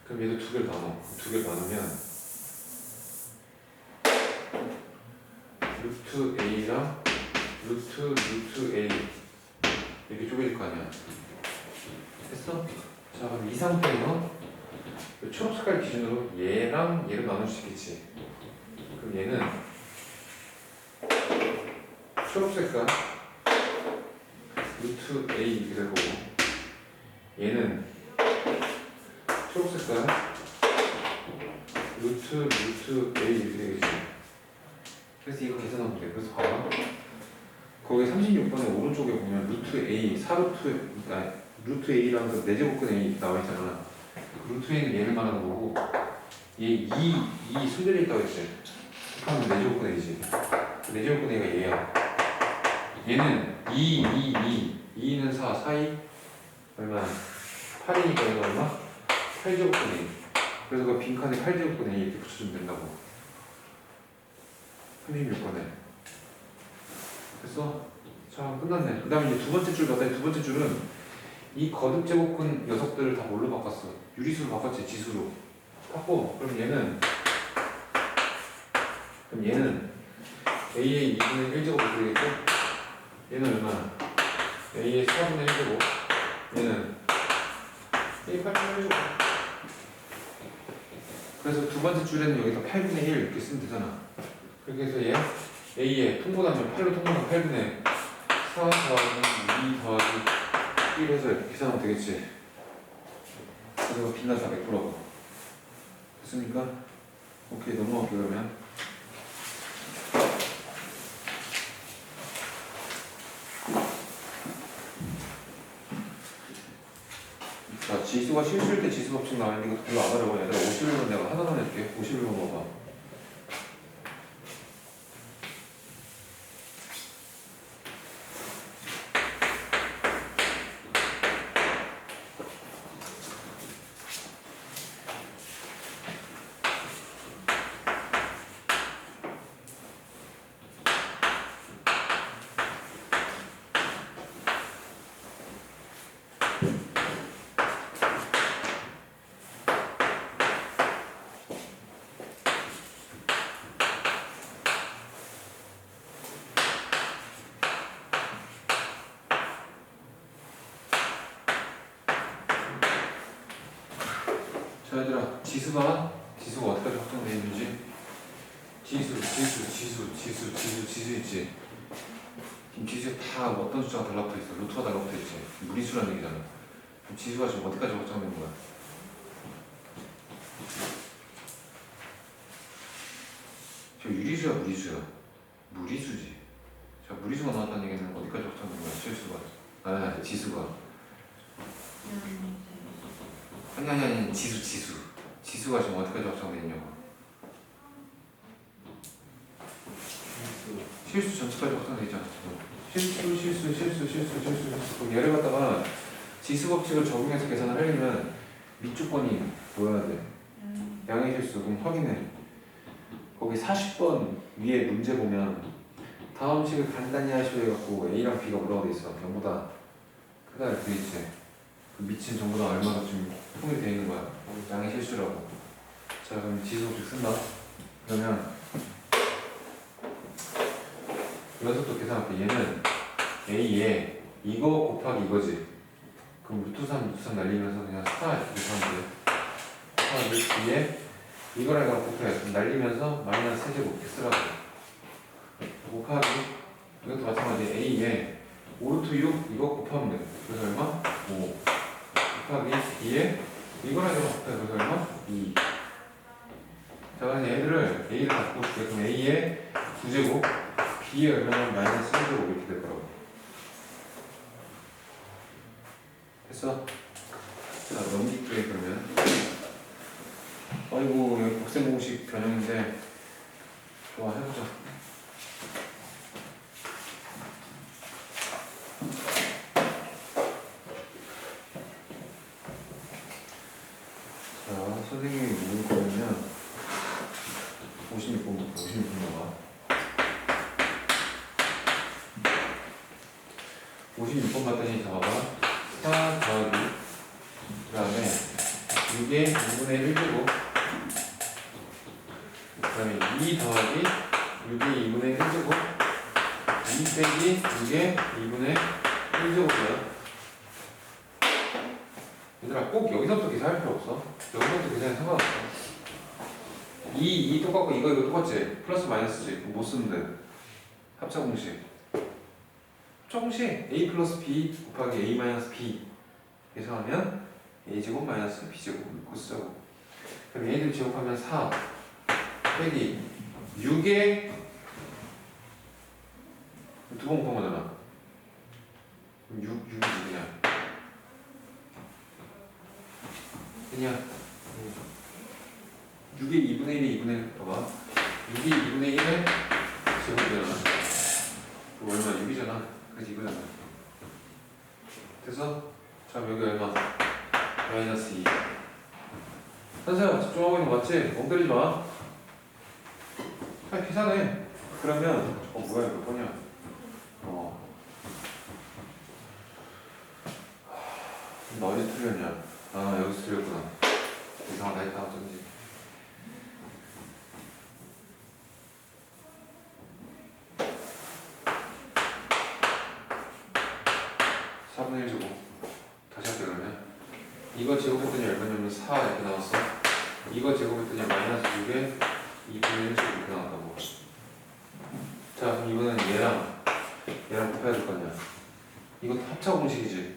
그럼 얘도 두 개를 나눠. 두 개를 나누면 루트 A랑 루트 A 이렇게 쪼개질 거 아니야. 됐어? 자, 그럼 이 상태에서 초록 색깔 기준으로 얘랑 얘를 나눌 수 있겠지. 그럼 얘는 초록 색깔 루트 A 이렇게 될 거고, 얘는 초록 색깔 루트 A 이렇게 되겠지. 그래서 이거 계산하면 돼. 그래서 봐봐. 거기 36번에 오른쪽에 보면 루트 A, 4루트, 그러니까 루트 A랑 그 4제곱근 A 나와 있잖아. 그 루트 A는 얘를 말하는 거고, 얘 2 순절에 있다고 했지. 그러면 4제곱근 A지. 4제곱근 A가 얘야. 얘는 2는 4, 4이 얼마? 8이니까 얘가 얼마? 8제곱근 A. 그래서 그 빈칸에 8제곱근 A 이렇게 붙여주면 된다고. 36번에. 됐어? 자, 끝났네. 그 다음에 이제 두 번째 줄 봤더니 두 번째 줄은 이 거듭제곱근 녀석들을 다 뭘로 바꿨어? 유리수로 바꿨지, 지수로. 바꿔. 그럼 얘는 A의 2분의 1제곱이 되겠고, 얘는 얼마? A의 4분의 1제곱 얘는 A 8분의 1제곱. 그래서 두 번째 줄에는 여기서 8분의 1 이렇게 쓰면 되잖아. 그렇게 해서 얘 A에 통분하면 8로 통분하면 8분의 4 더하기 2 더하기 1 해서 이렇게 계산하면 되겠지. 그래서 빛나 400%라고. 됐습니까? 오케이, 넘어갈게요. 그러면 자, 지수가 실수일 때 지수 법칙 나와있는 거 별로 안 어려워. 얘들아 51번 내가 하나만 해줄게. 51번 봐봐. 자, 얘들아 지수가 어디까지 확정되어 있는지 지수 있지. 지금 지수에 다 어떤 숫자가 달라붙어 있어. 루트가 달라붙어 있지. 무리수라는 얘기잖아. 그럼 지수가 지금 어디까지 확정되는 거야? 저 유리수야 무리수야? 무리수지. 자, 무리수가 나왔다는 얘기는 어디까지 확정되는 거야? 실수가. 아, 지수가. 아니 지수가 지금 어디까지 확정되어 있냐고. 실수 전체까지 확정되어 있잖아. 실수. 그럼 얘를 갖다가 지수 법칙을 적용해서 계산을 하려면 밑주권이 뭐여야 돼? 양의 실수. 그럼 확인해. 거기 40번 위에 문제 보면 다음 식을 간단히 하시오 해갖고 A랑 B가 뭐라고 돼 있어? 경보다 크다 이렇게 돼 있지. 그 밑은 전부 다 얼마나 좀 통일이 되어 있는 거야. 양의 실수라고. 자, 그럼 지수 법칙 쓴다. 그러면 여기서 계산할게. 얘는 A에 이거 곱하기 이거지. 그럼 루트 3 날리면서 그냥 4 이렇게 하면 돼. 루트 B에 이거랑 이거랑 곱해. 그럼 날리면서 마이너스 세제곱 이렇게 쓰라고. 곱하기 이것도 마찬가지. A에 5루트 6 이거 곱하면 돼. 그래서 얼마? 5 곱하기 B에 이거랑 이거랑 곱해. 그래서 얼마? 2. 자, 그래서 얘들을 A를 갖고 줄게. 그럼 A에 9제곱 B에 얼마면 마이너스 1제곱 이렇게 될 거라고. 됐어? 자, 넘길게. 그러면 아이고, 여기 복생 공식 변형인데 좋아, 해보자. 자, 선생님이 뭘 거냐면 56번부터 56번 봐봐. 56번 봤더니 잡아봐. 4 더하기 그 다음에 6의 2분의 1제곱 그 다음에 2 더하기 6의 2분의 1제곱 2 빼기 6의 2분의 1제곱이야. 얘들아 꼭 여기서부터 계산할 필요 없어. 여기서부터 계산해 상관없어. 2 똑같고 이거 똑같지? 플러스 마이너스지? 못 쓰면 돼. 합차 공식. 합차 공식 A 플러스 B 곱하기 A 마이너스 B 계산하면 A제곱 마이너스 B제곱 이거 쓰자고. 그럼 얘들 제곱하면 4 빼기 6에 두 번 곱한 거잖아. 그럼 6이 누구냐? 그냥 6의 2분의 1에 2분의 1 봐봐. 6이 2분의 1에 제곱이잖아. 그 얼마? 6이잖아. 그래서 이거잖아. 그래서 자, 여기 얼마? 마이너스 2. 선생님 집중하고 있는 거 맞지? 엉터리지 마. 그냥 계산해. 그러면 뭐야 몇 번이야? 나 어디 틀렸냐? 아, 여기서 틀렸구나. 이상하다 했다 어쩐지. 이거 제곱했더니 얼마냐면 4 이렇게 나왔어. 이거 제곱했더니 마이너스 6에 2분의 1 이렇게 나왔다고. 자, 그럼 이거는 얘랑 곱해야 될 거 아니야. 이거 합차 공식이지.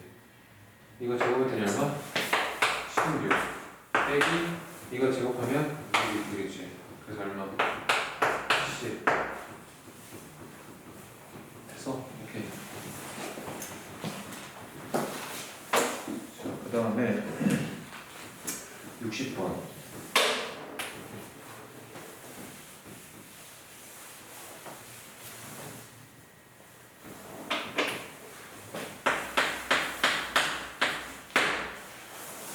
이거 제곱했더니 얼마? 16 빼기 이거 제곱하면 이게 되겠지. 그래서 얼마? 10 됐어? 오케이. 자, 그 다음에 60번.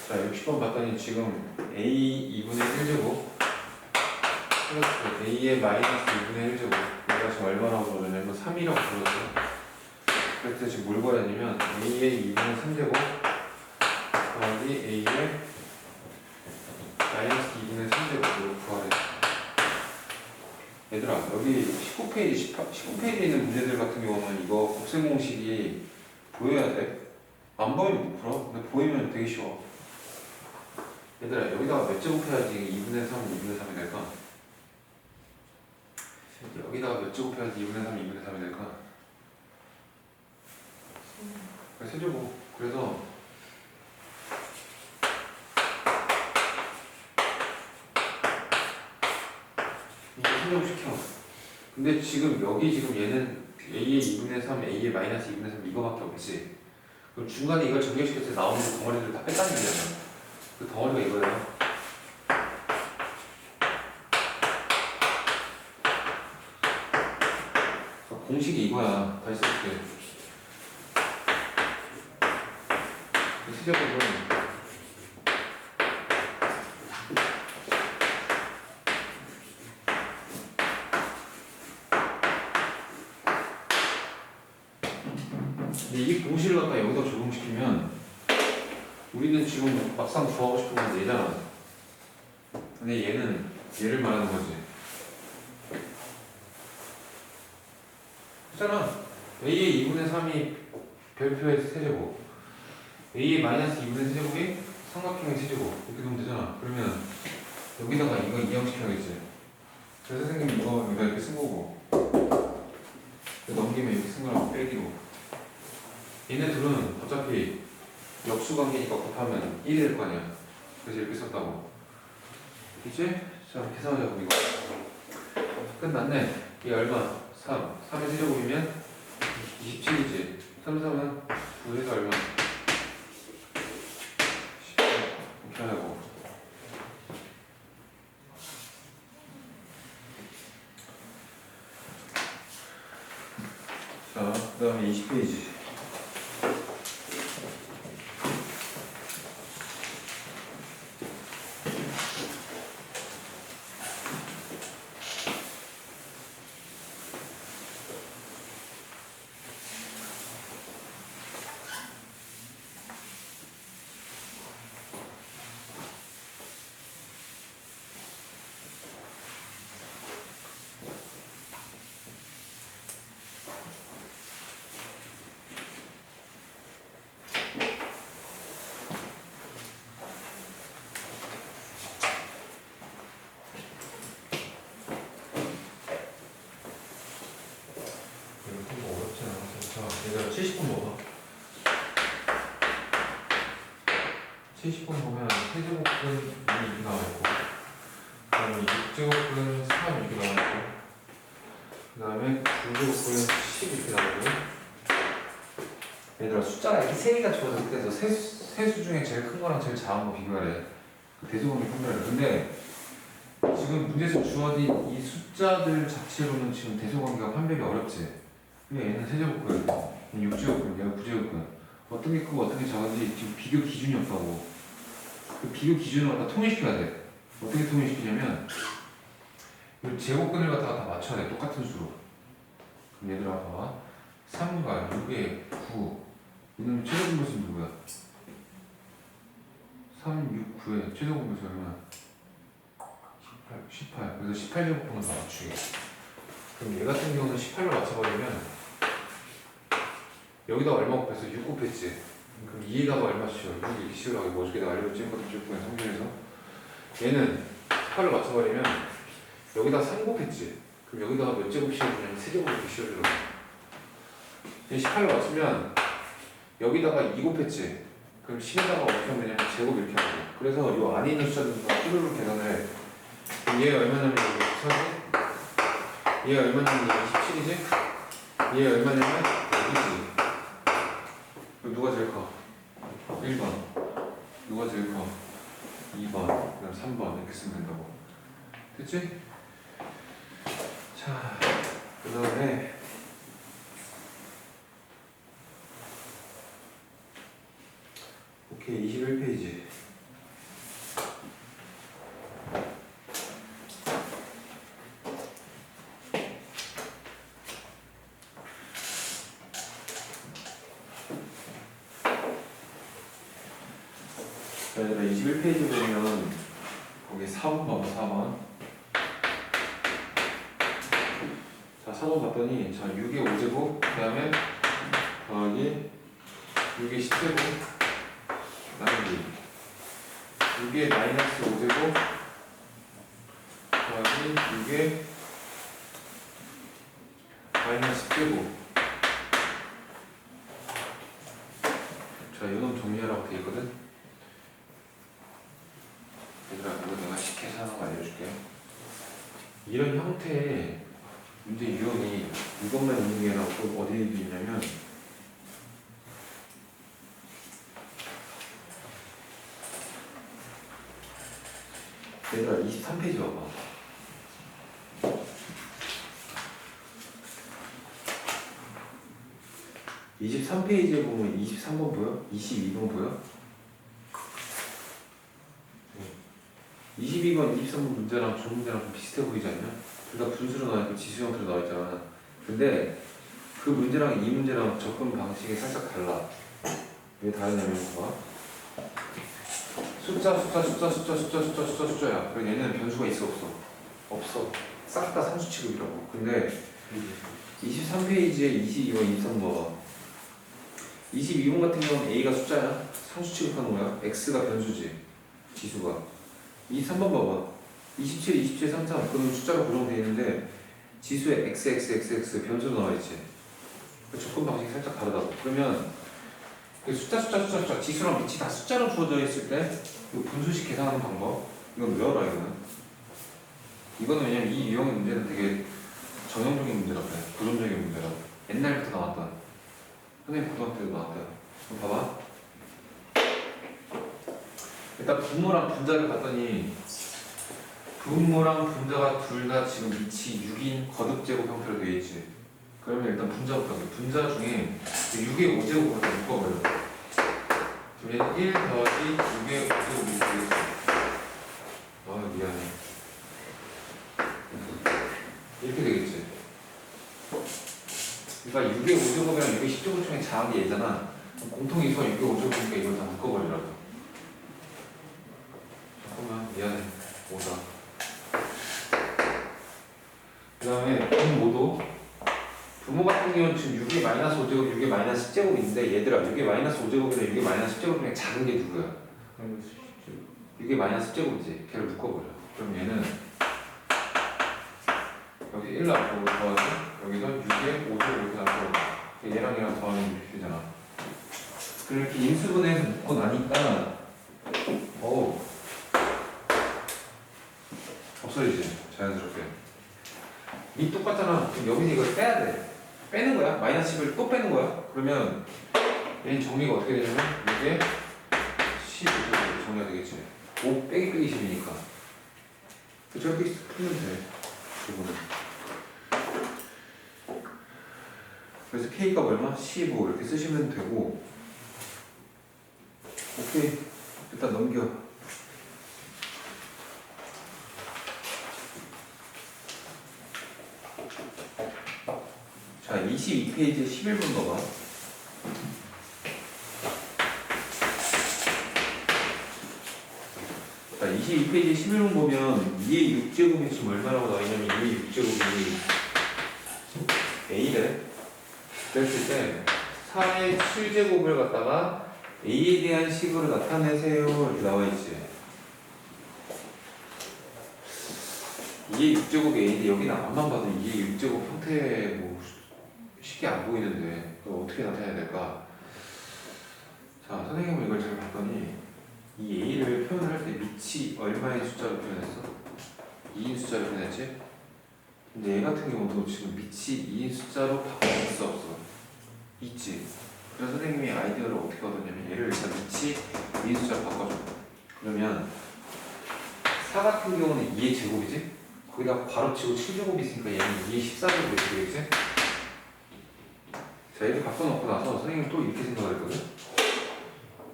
자, 60번 봤더니 지금 A 2분의 1제곱 플러스 A의 마이너스 2분의 1제곱 내가 지금 얼마라고 부르냐면 3이라고 불렀어요. 그래서 지금 뭘 구해야 되냐면 A의 2분의 3제곱 더하기 A의 마이너스 2분의 3제곱으로 구하래. 얘들아 여기 19페이지 19페이지에 있는 문제들 같은 경우는 이거 곱셈 공식이 보여야 돼. 안 보이면 못 풀어. 근데 보이면 되게 쉬워. 얘들아 여기다가 몇 제곱해야지 2분의 3, 2분의 3이 될까? 여기다가 몇 제곱해야지 2분의 3, 2분의 3이 될까? 세제곱. 그래서 이거 세제곱 시켜. 근데 지금 여기 지금 얘는 A의 2분의 3, A의 마이너스 2분의 3 이거밖에 없지. 그럼 중간에 이걸 전개시켰을 때 나오는 덩어리들 다 뺐다는 얘기잖아. 그 덩어리가 이거예요. 공식이 이거야. 다시 써볼게. 세제곱은 근데 이 공식을 갖다 여기다 적용시키면 우리는 지금 막상 구하고 싶은 건 얘잖아. 근데 얘는 얘를 말하는 거지. 그렇잖아. A의 2분의 3이 별표의 세제곱, A의 마이너스 2분의 세제곱이 삼각형의 세제곱 이렇게 되면 되잖아. 그러면 여기다가 이거 이항시켜야겠지. 그래서 선생님이 이거 여기다 이렇게 쓴 거고 넘기면 이렇게 쓴 거랑 빼기로. 얘네 둘은 어차피 역수관계니까 곱하면 1이 될 거 아니야. 그래서 이렇게 썼다고. 이제 자 계산하자. 그럼 이거 끝났네. 이게 얼마? 3. 3의 세제곱이면 27이지. 3, 3은 9에서 얼마? 10. 이렇게 하고. 자, 그 다음에 20페이지. 얘들아 70번 먹어. 70번 보면 세제곱은 2 이렇게 나와있고 그 다음에 6제곱은 3 이렇게 나와있고 그 다음에 9제곱은 10 이렇게 나오고. 얘들아 숫자가 이렇게 세 개가 주어졌을 때서 세수 중에 제일 큰 거랑 제일 작은 거 비교하래. 그 대소관계 판별하래. 근데 지금 문제에서 주어진 이 숫자들 자체로는 지금 대소관계가 판별이 어렵지. 근데 얘는 세제곱근, 6제곱근, 얘가 9제곱근. 어떤 게 크고 어떤 게 작은지 지금 비교 기준이 없다고. 그 비교 기준을 갖다 통일시켜야 돼. 어떻게 통일시키냐면 이 제곱근을 갖다가 다 맞춰야 돼. 똑같은 수로. 그럼 얘들아 봐봐. 3과 6에 9. 이놈의 최소 공배수 누구야? 3, 6, 9에 최소 공배수 얼마야? 18. 그래서 18제곱근을 다 맞추게. 그럼 얘 같은 경우는 18로 맞춰버리면 여기다 얼마 곱했어? 6 곱했지. 그럼 2에다가 얼마 씌워? 6 이렇게 씌우라고 뭐 어떻게 내가 알려줬지? 그것도 쭉 성질에서 얘는 8을 맞춰버리면 여기다 3 곱했지? 그럼 여기다가 몇 제곱 씌워주냐면 3제곱 이렇게 씌워주라고. 18을 맞추면 여기다가 2 곱했지? 그럼 10에다가 어떻게 하면 되냐면 제곱 이렇게 하고. 그래서 요 안에 있는 숫자들도 다 뚜루루 계산을 해. 그럼 얘가 얼마냐면 여기 14지? 얘가 얼마냐면 27이지? 얘가 얼마냐면 여기지. 그럼 누가 제일 커? 1번. 누가 제일 커? 2번. 그 다음 3번. 이렇게 쓰면 된다고. 됐지? 자, 그 다음에 오케이, 21페이지. 자, 얘들아 21페이지 보면 거기 4번 봐봐. 4번. 자, 4번 봤더니 자 6의 5제곱 그 다음에 더하기 6의 10제곱 그 다음에 6의 마이너스 5제곱 더하기 6의 마이너스 10제곱. 자, 이놈 정리하라고 되어 있거든. 얘들아, 이거 내가 쉽게 해서 하는 거 알려줄게. 이런 형태의 문제 유형이 이것만 있는 게 아니라 또 어디에 있냐면 얘들아 23페이지 봐봐. (23페이지에) 보면 23번 보여? 22번 보여? 22번, 23번 문제랑 저 문제랑 좀 비슷해 보이지 않냐? 둘 다 분수로 나와있고 지수 형태로 나와있잖아. 근데 그 문제랑 이 문제랑 접근 방식이 살짝 달라. 왜 다르냐면 봐봐. 숫자야. 그리고 얘는 변수가 있어 없어? 없어. 싹 다 상수 취급이라고. 근데 23페이지에 22번, 23번 봐봐. 22번 같은 경우는 A가 숫자야. 상수 취급하는 거야. X가 변수지. 지수가. 23번 봐봐. 27, 27, 33. 그건 숫자로 고정되어 있는데 지수에 XXXX 변수로 나와있지. 그 접근 방식이 살짝 다르다고. 그러면 숫자 지수랑 밑이 다 숫자로 주어져 있을 때 이거 분수식 계산하는 방법 이건 외워라. 이거는 왜냐면 이 유형의 문제는 되게 전형적인 문제라고 해. 고전적인 문제라고. 옛날부터 나왔던 선생님 고등학교 때도 나왔대요. 그럼 봐봐. 일단 분모랑 분자를 봤더니 분모랑 분자가 둘 다 지금 위치 6인 거듭제곱 형태로 되어 있지. 그러면 일단 분자부터 할게. 분자 중에 6의 5제곱을 다 묶어버려. 그럼 얘는 1 더하기 6의 5제곱이 되겠지. 아, 미안해. 이렇게 되겠지. 그러니까 6의 5제곱이랑 6의 10제곱 중에 작은 게 얘잖아. 공통이수가 6의 5제곱이니까 이걸 다 묶어버리라고. 잠깐만, 미안해. 5다. 그 다음에 분모 같은 경우는 지금 6의 마이너스 5제곱, 6의 마이너스 10제곱인데 얘들아 6의 마이너스 5제곱이나 6의 마이너스 10제곱 중에 작은 게 누구야? 6의 마이너스 10제곱이지. 걔를 묶어버려. 그럼 얘는 여기 1 놔두고 더하기 여기서 6의 5제곱 이렇게 놔두고 얘랑 더하면 이렇게 되잖아. 그럼 이렇게 인수분해해서 묶고 나니까 없어지지. 자연스럽게. 이 똑같잖아. 그럼 여기서 이걸 빼야 돼. 빼는 거야. 마이너스 10을 또 빼는 거야. 그러면 얘는 정리가 어떻게 되냐면 이게 15로 정리가 되겠지. 5 빼기 10이니까. 저렇게 풀면 돼. 이거는. 그래서 K가 얼마? 15 이렇게 쓰시면 되고. 오케이. 일단 넘겨. 자, 22페이지 11번 봐봐. 자, 22페이지 11번 보면 2의 6제곱이 지금 얼마라고 나와있냐면 2의 6제곱이 A래. 그랬을 때 4의 7제곱을 갖다가 A에 대한 식으로 나타내세요 이렇게 나와있지. 2의 6제곱 A인데 여기는 앞만 봐도 2의 6제곱 형태 뭐 쉽게 안 보이는데 그걸 어떻게 나타내야 될까? 자, 선생님은 이걸 잘 봤더니 이 A를 표현할 때 밑이 얼마의 숫자로 표현했어? 2인 숫자로 표현했지? 근데 얘 같은 경우도 지금 밑이 2인 숫자로 바꿀 수 없어. 있지. 그래서 선생님이 아이디어를 어떻게 얻었냐면 얘를 일단 밑이 2인 숫자로 바꿔줘. 그러면 4 같은 경우는 2의 제곱이지? 거기다 괄호치고 7제곱이 있으니까 얘는 2의 14제곱이 되겠지? 자, 이렇게 바꿔놓고 나서 선생님은 또 이렇게 생각을 했거든?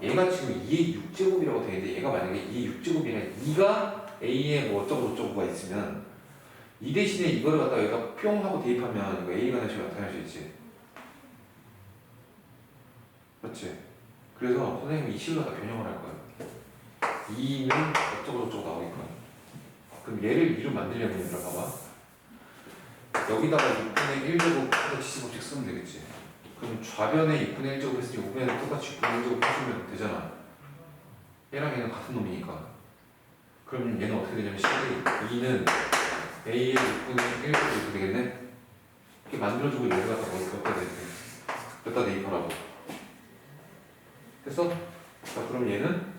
얘가 지금 2의 6제곱이라고 되는데 얘가 만약에 2의 6제곱이나 2가 A에 뭐 어쩌고 저쩌고가 있으면 이 대신에 이거를 갖다가 여기다 뿅 하고 대입하면 이거 A가 되는 식으로 나타날 수 있지. 그렇지? 그래서 선생님이 이 식으로 다 변형을 할 거야. 2는 어쩌고 저쩌고 나오니까. 그럼 얘를 2로 만들려면 얘들아 봐봐. 여기다가 6분의 1제곱 해서 지시법칙 쓰면 되겠지. 그럼 좌변에 6분의 1제곱 했으니 우변에 똑같이 6분의 1제곱 해주면 되잖아. 얘랑 얘는 같은 놈이니까. 그럼 얘는 어떻게 되냐면 식이 2는 A의 6분의 1제곱 이렇게 되겠네? 이렇게 만들어주고 얘를 갖다가 여기다 대입하라고. 됐어? 자, 그럼 얘는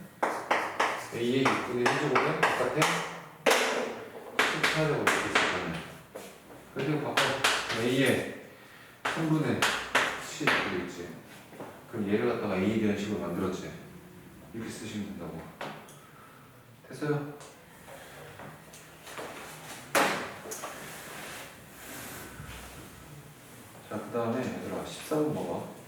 A의 6분의 1제곱에 바깥에 14제곱 이렇게 있으면 그리고 바꿔 A의 3분의 10 되겠지. 그럼 얘를 갖다가 A에 대한 식으로 만들었지. 이렇게 쓰시면 된다고. 됐어요? 자, 그 다음에 얘들아 14번 봐봐.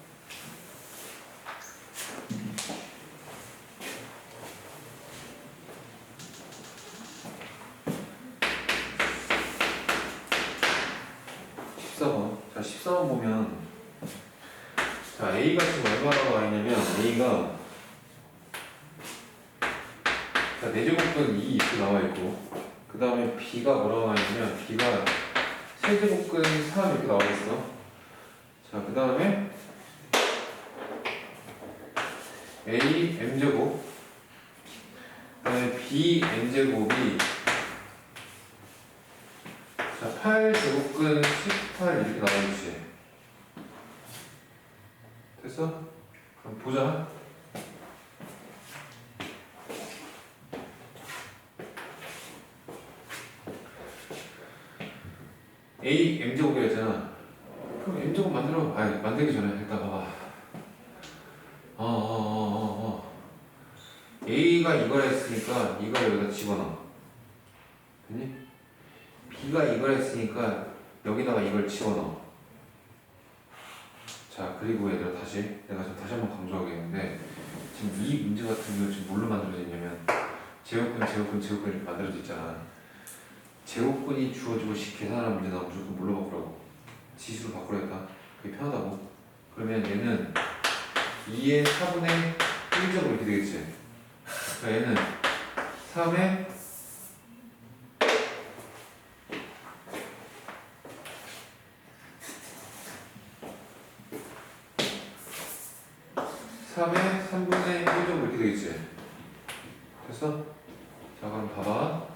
자, 14번 보면 자, A가 지금 얼마나 나와 있냐면 A가 자, 4제곱근 2 이렇게 나와 있고 그 다음에 B가 뭐라고 나와 있냐면 B가 세제곱근 3 이렇게 나와 있어. 자, 그 다음에 A M제곱 그 다음에 B N제곱이 자, 8제곱근 18 이렇게 나와있지. 됐어? 그럼 보자. A M제곱이라 했잖아. 그럼 M제곱 만들기 전에 일단 봐봐. A가 이걸 했으니까 이걸 여기다 집어넣어. 됐니? B가 이걸 했으니까 여기다가 이걸 집어넣어. 자, 그리고 얘들아 내가 지금 다시 한번 강조하겠는데 지금 이 문제 같은 경우 지금 뭘로 만들어져 있냐면 제곱근 이렇게 만들어져 있잖아. 제곱근이 주어지고 계산하는 문제 나오면 무조건 뭘로 바꾸라고? 지수로 바꾸라 했다. 그게 편하다고. 그러면 얘는 2의 4분의 1제곱 이렇게 되겠지. 그러니까 얘는 3의 3분의 1제곱 이렇게 되겠지. 됐어? 자, 그럼 봐봐.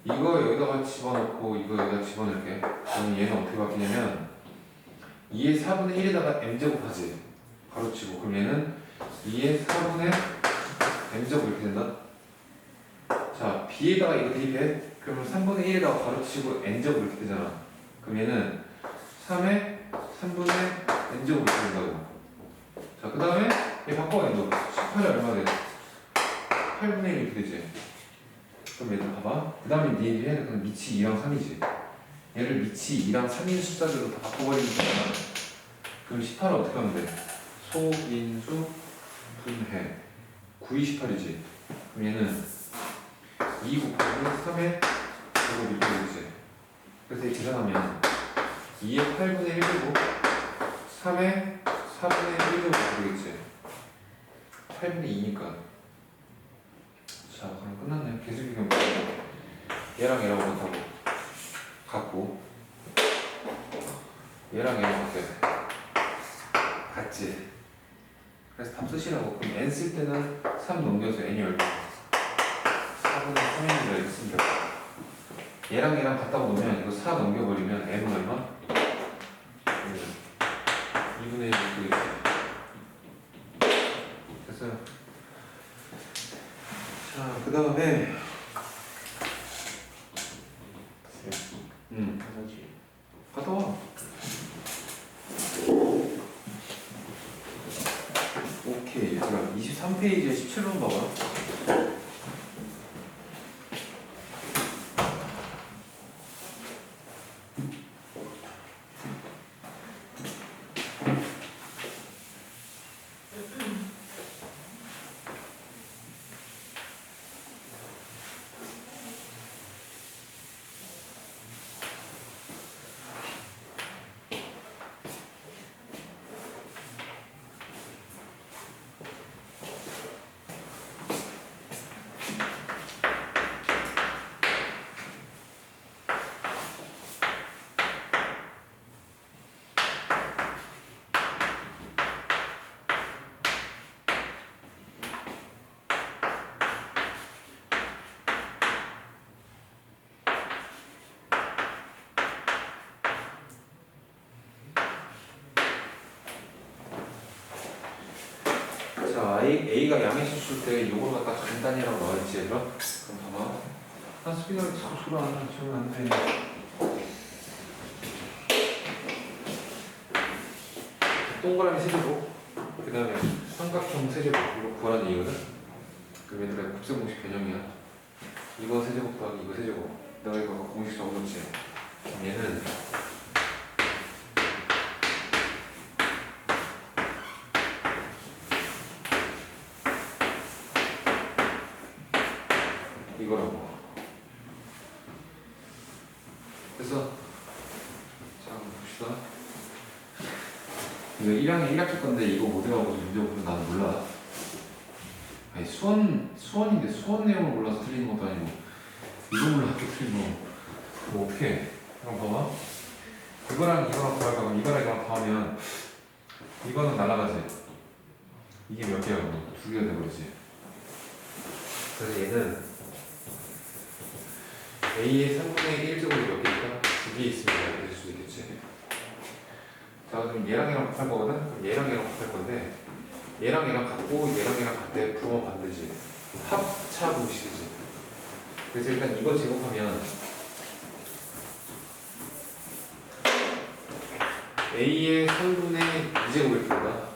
이거 여기다가 집어넣고 이거 여기다 집어넣을게. 그럼 얘는 어떻게 바뀌냐면 2의 4분의 1에다가 m제곱 하지. 가로치고. 그럼 얘는 2의 4분의 m제곱 이렇게 된다. 자, b에다가 이거 대입해. 그러면 3분의 1에다가 가로치고 n제곱 이렇게 되잖아. 그럼 얘는 3의 3분의 n제곱 이렇게 된다고. 자, 그 다음에 얘 바꿔야 돼. 18이 얼마 돼? 8분의 1 이렇게 되지. 그럼 얘들 봐봐. 그 다음에 니 해야 될 건 밑이 2랑 3이지. 얘를 밑이 2랑 3인 숫자들로 다 바꿔버리면 되잖아. 그럼 18을 어떻게 하면 돼? 소인수 분해 9, 28이지. 그럼 얘는 2 곱하기 3의 제곱 이렇게 되지. 그래서 이 계산하면 2의 8분의 1 제곱 3의 4분의 1 제곱 되겠지. 8분의 2니까. 자, 그럼 끝났네. 계수비경 얘랑 얘랑 못하고 같고 얘랑 얘랑 어때? 같지? 그래서 답 쓰시라고. 그럼 n 쓸 때는 3 넘겨서 n이 10개 4분의 3n을 이렇게 쓰면 돼요. 얘랑 얘랑 갖다 놓으면 이거 4 넘겨버리면 n은 얼마? 2분의 1 되겠지. 됐어요. 자, 그 다음에 에너지. 갔다 와. 오케이. 얘들아 23페이지에 17번 봐봐. 자, A가 양의수 쓸 때 이걸 갖다 간단히라고 나와있지, 얘들아? 그럼 봐봐. 난 스피너를 자꾸 소리 안 하면 지금 안 돼. 동그라미 세제곱, 그 다음에 삼각형 세제곱, 이거 구하는 얘기거든? 그럼 얘들아 곱셈 공식 개념이야. 이거 세제곱 더하기 이거 세제곱. 내가 이거 공식 적어놓지. 그럼 얘는 이거라고. 그래서 자, 한번 봅시다. 이거 1학년 1학기 건데 이거 못 해가지고 문제 보면 나는 몰라. 아니 수원인데 수원 내용을 몰라서 틀리는 것도 아니고 이거 몰라서 틀리면 뭐 어떻게 해? 그럼 봐봐. 이거랑 이거랑 더할까? 그럼 이거랑 이거랑 더하면 이거는 날아가지. 이게 몇 개야? 두 개가 돼버리지. 그래서 얘는 A의 3분의 1제곱이 몇 개일까? 2개 있으면 이렇게 될 수 있겠지. 자, 그럼 얘랑 얘랑 곱할 거거든? 그럼 얘랑 얘랑 곱할 건데 얘랑 얘랑 같고 얘랑 얘랑 같대. 부호 반대지. 합차 공식이지. 그래서 일단 이거 제곱하면 A의 3분의 2제곱일 거다.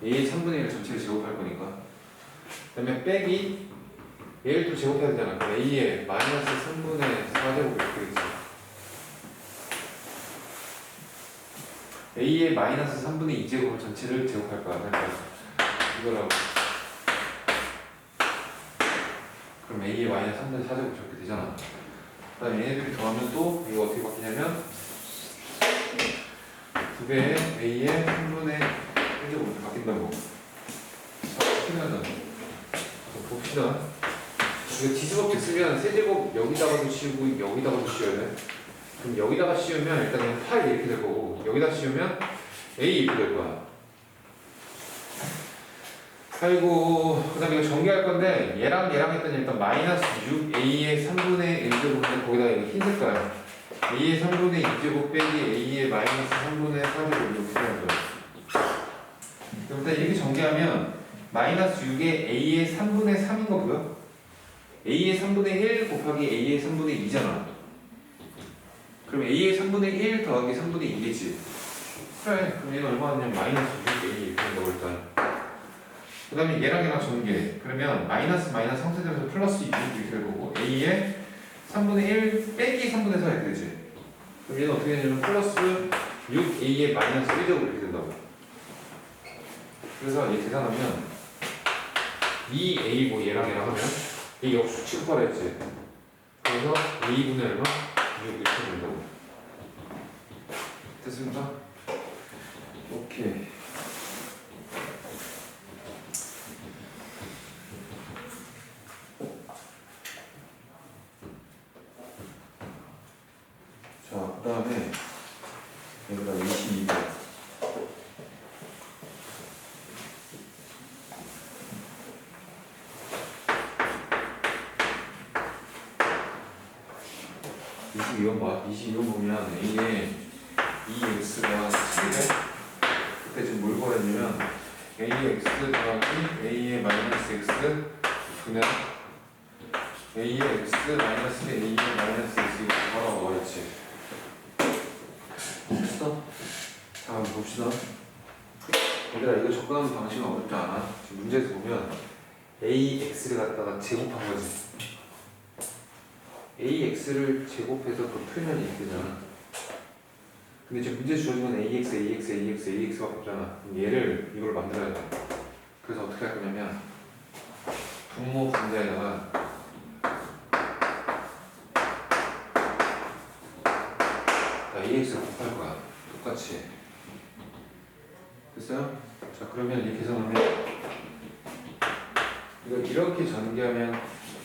A의 3분의 1 전체를 제곱할 거니까. 그 다음에 빼기 얘를 또 제곱해야 되잖아. 그럼 A의 마이너스 3분의 4제곱이 이렇게 되겠지. A의 마이너스 3분의 2제곱을 전체를 제곱할 거야. 그러니까 이거라고. 그럼 A의 마이너스 3분의 4제곱 저렇게 되잖아. 그 다음에 얘네들이 더하면 또 이거 어떻게 바뀌냐면 2배의 A의 3분의 1제곱으로 바뀐다고. 자, 바뀌면은 봅시다. 이거 뒤집어 쓰면 세제곱 여기다가도 씌우고 여기다가도 씌워야 돼. 그럼 여기다가 씌우면 일단 그냥 8 이렇게 될 거고 여기다 씌우면 A 이렇게 될 거야. 아이고, 그 다음에 이거 전개할 건데 얘랑 얘랑 했더니 일단 마이너스 6A의 3분의 1제곱인데 거기다 이거 흰 색깔 A의 3분의 2제곱 빼기 A의 마이너스 3분의 4제곱 이렇게 하는 거야. 그럼 일단 이렇게 전개하면 마이너스 6에 A의 3분의 3인 거 보여? A의 3분의 1 곱하기 A의 3분의 2잖아. 그럼 A의 3분의 1 더하기 3분의 2겠지. 그래, 그럼 얘는 얼마 하냐면 마이너스 6A 이렇게 된다고 일단. 그 다음에 얘랑 얘랑 전개. 그러면 마이너스 마이너스 상쇄되면서 플러스 6 이렇게 될 거고 A의 3분의 1 빼기 3분의 4 이렇게 되지. 그럼 얘는 어떻게 되냐면 플러스 6A의 마이너스 1제곱 이렇게 된다고. 그래서 얘 계산하면 2A 뭐 얘랑 얘랑 하면 이 역수 취급하라 했지. 그래서 A분의 얼마? 6 이렇게 된다고. 됐습니까? 오케이. 자, 그 다음에 여기다 22번. 22번 봐. 22번 보면 A에 2x가 7이래. 그때 지금 뭘 구하냐면 A의 x 더하기 A의 마이너스 x 분의 A의 x 마이너스 A의 마이너스 x 이거 구하라고 그랬지. 됐어? 자, 한번 봅시다. 얘들아, 이거 접근하는 방식은 어렵지 않아. 지금 문제에서 보면 AX를 갖다가 제곱한 거지. AX를 제곱해서 그 풀면 이렇게 되잖아. 근데 지금 문제 주어진 건 AX, AX, AX, AX밖에 없잖아. 그럼 얘를 이걸 만들어야 돼. 그래서 어떻게 할 거냐면 분모 분자에다가 AX를 곱할 거야. 똑같이. 됐어요? 자, 그러면 이렇게 계산하면 이거 이렇게 전개하면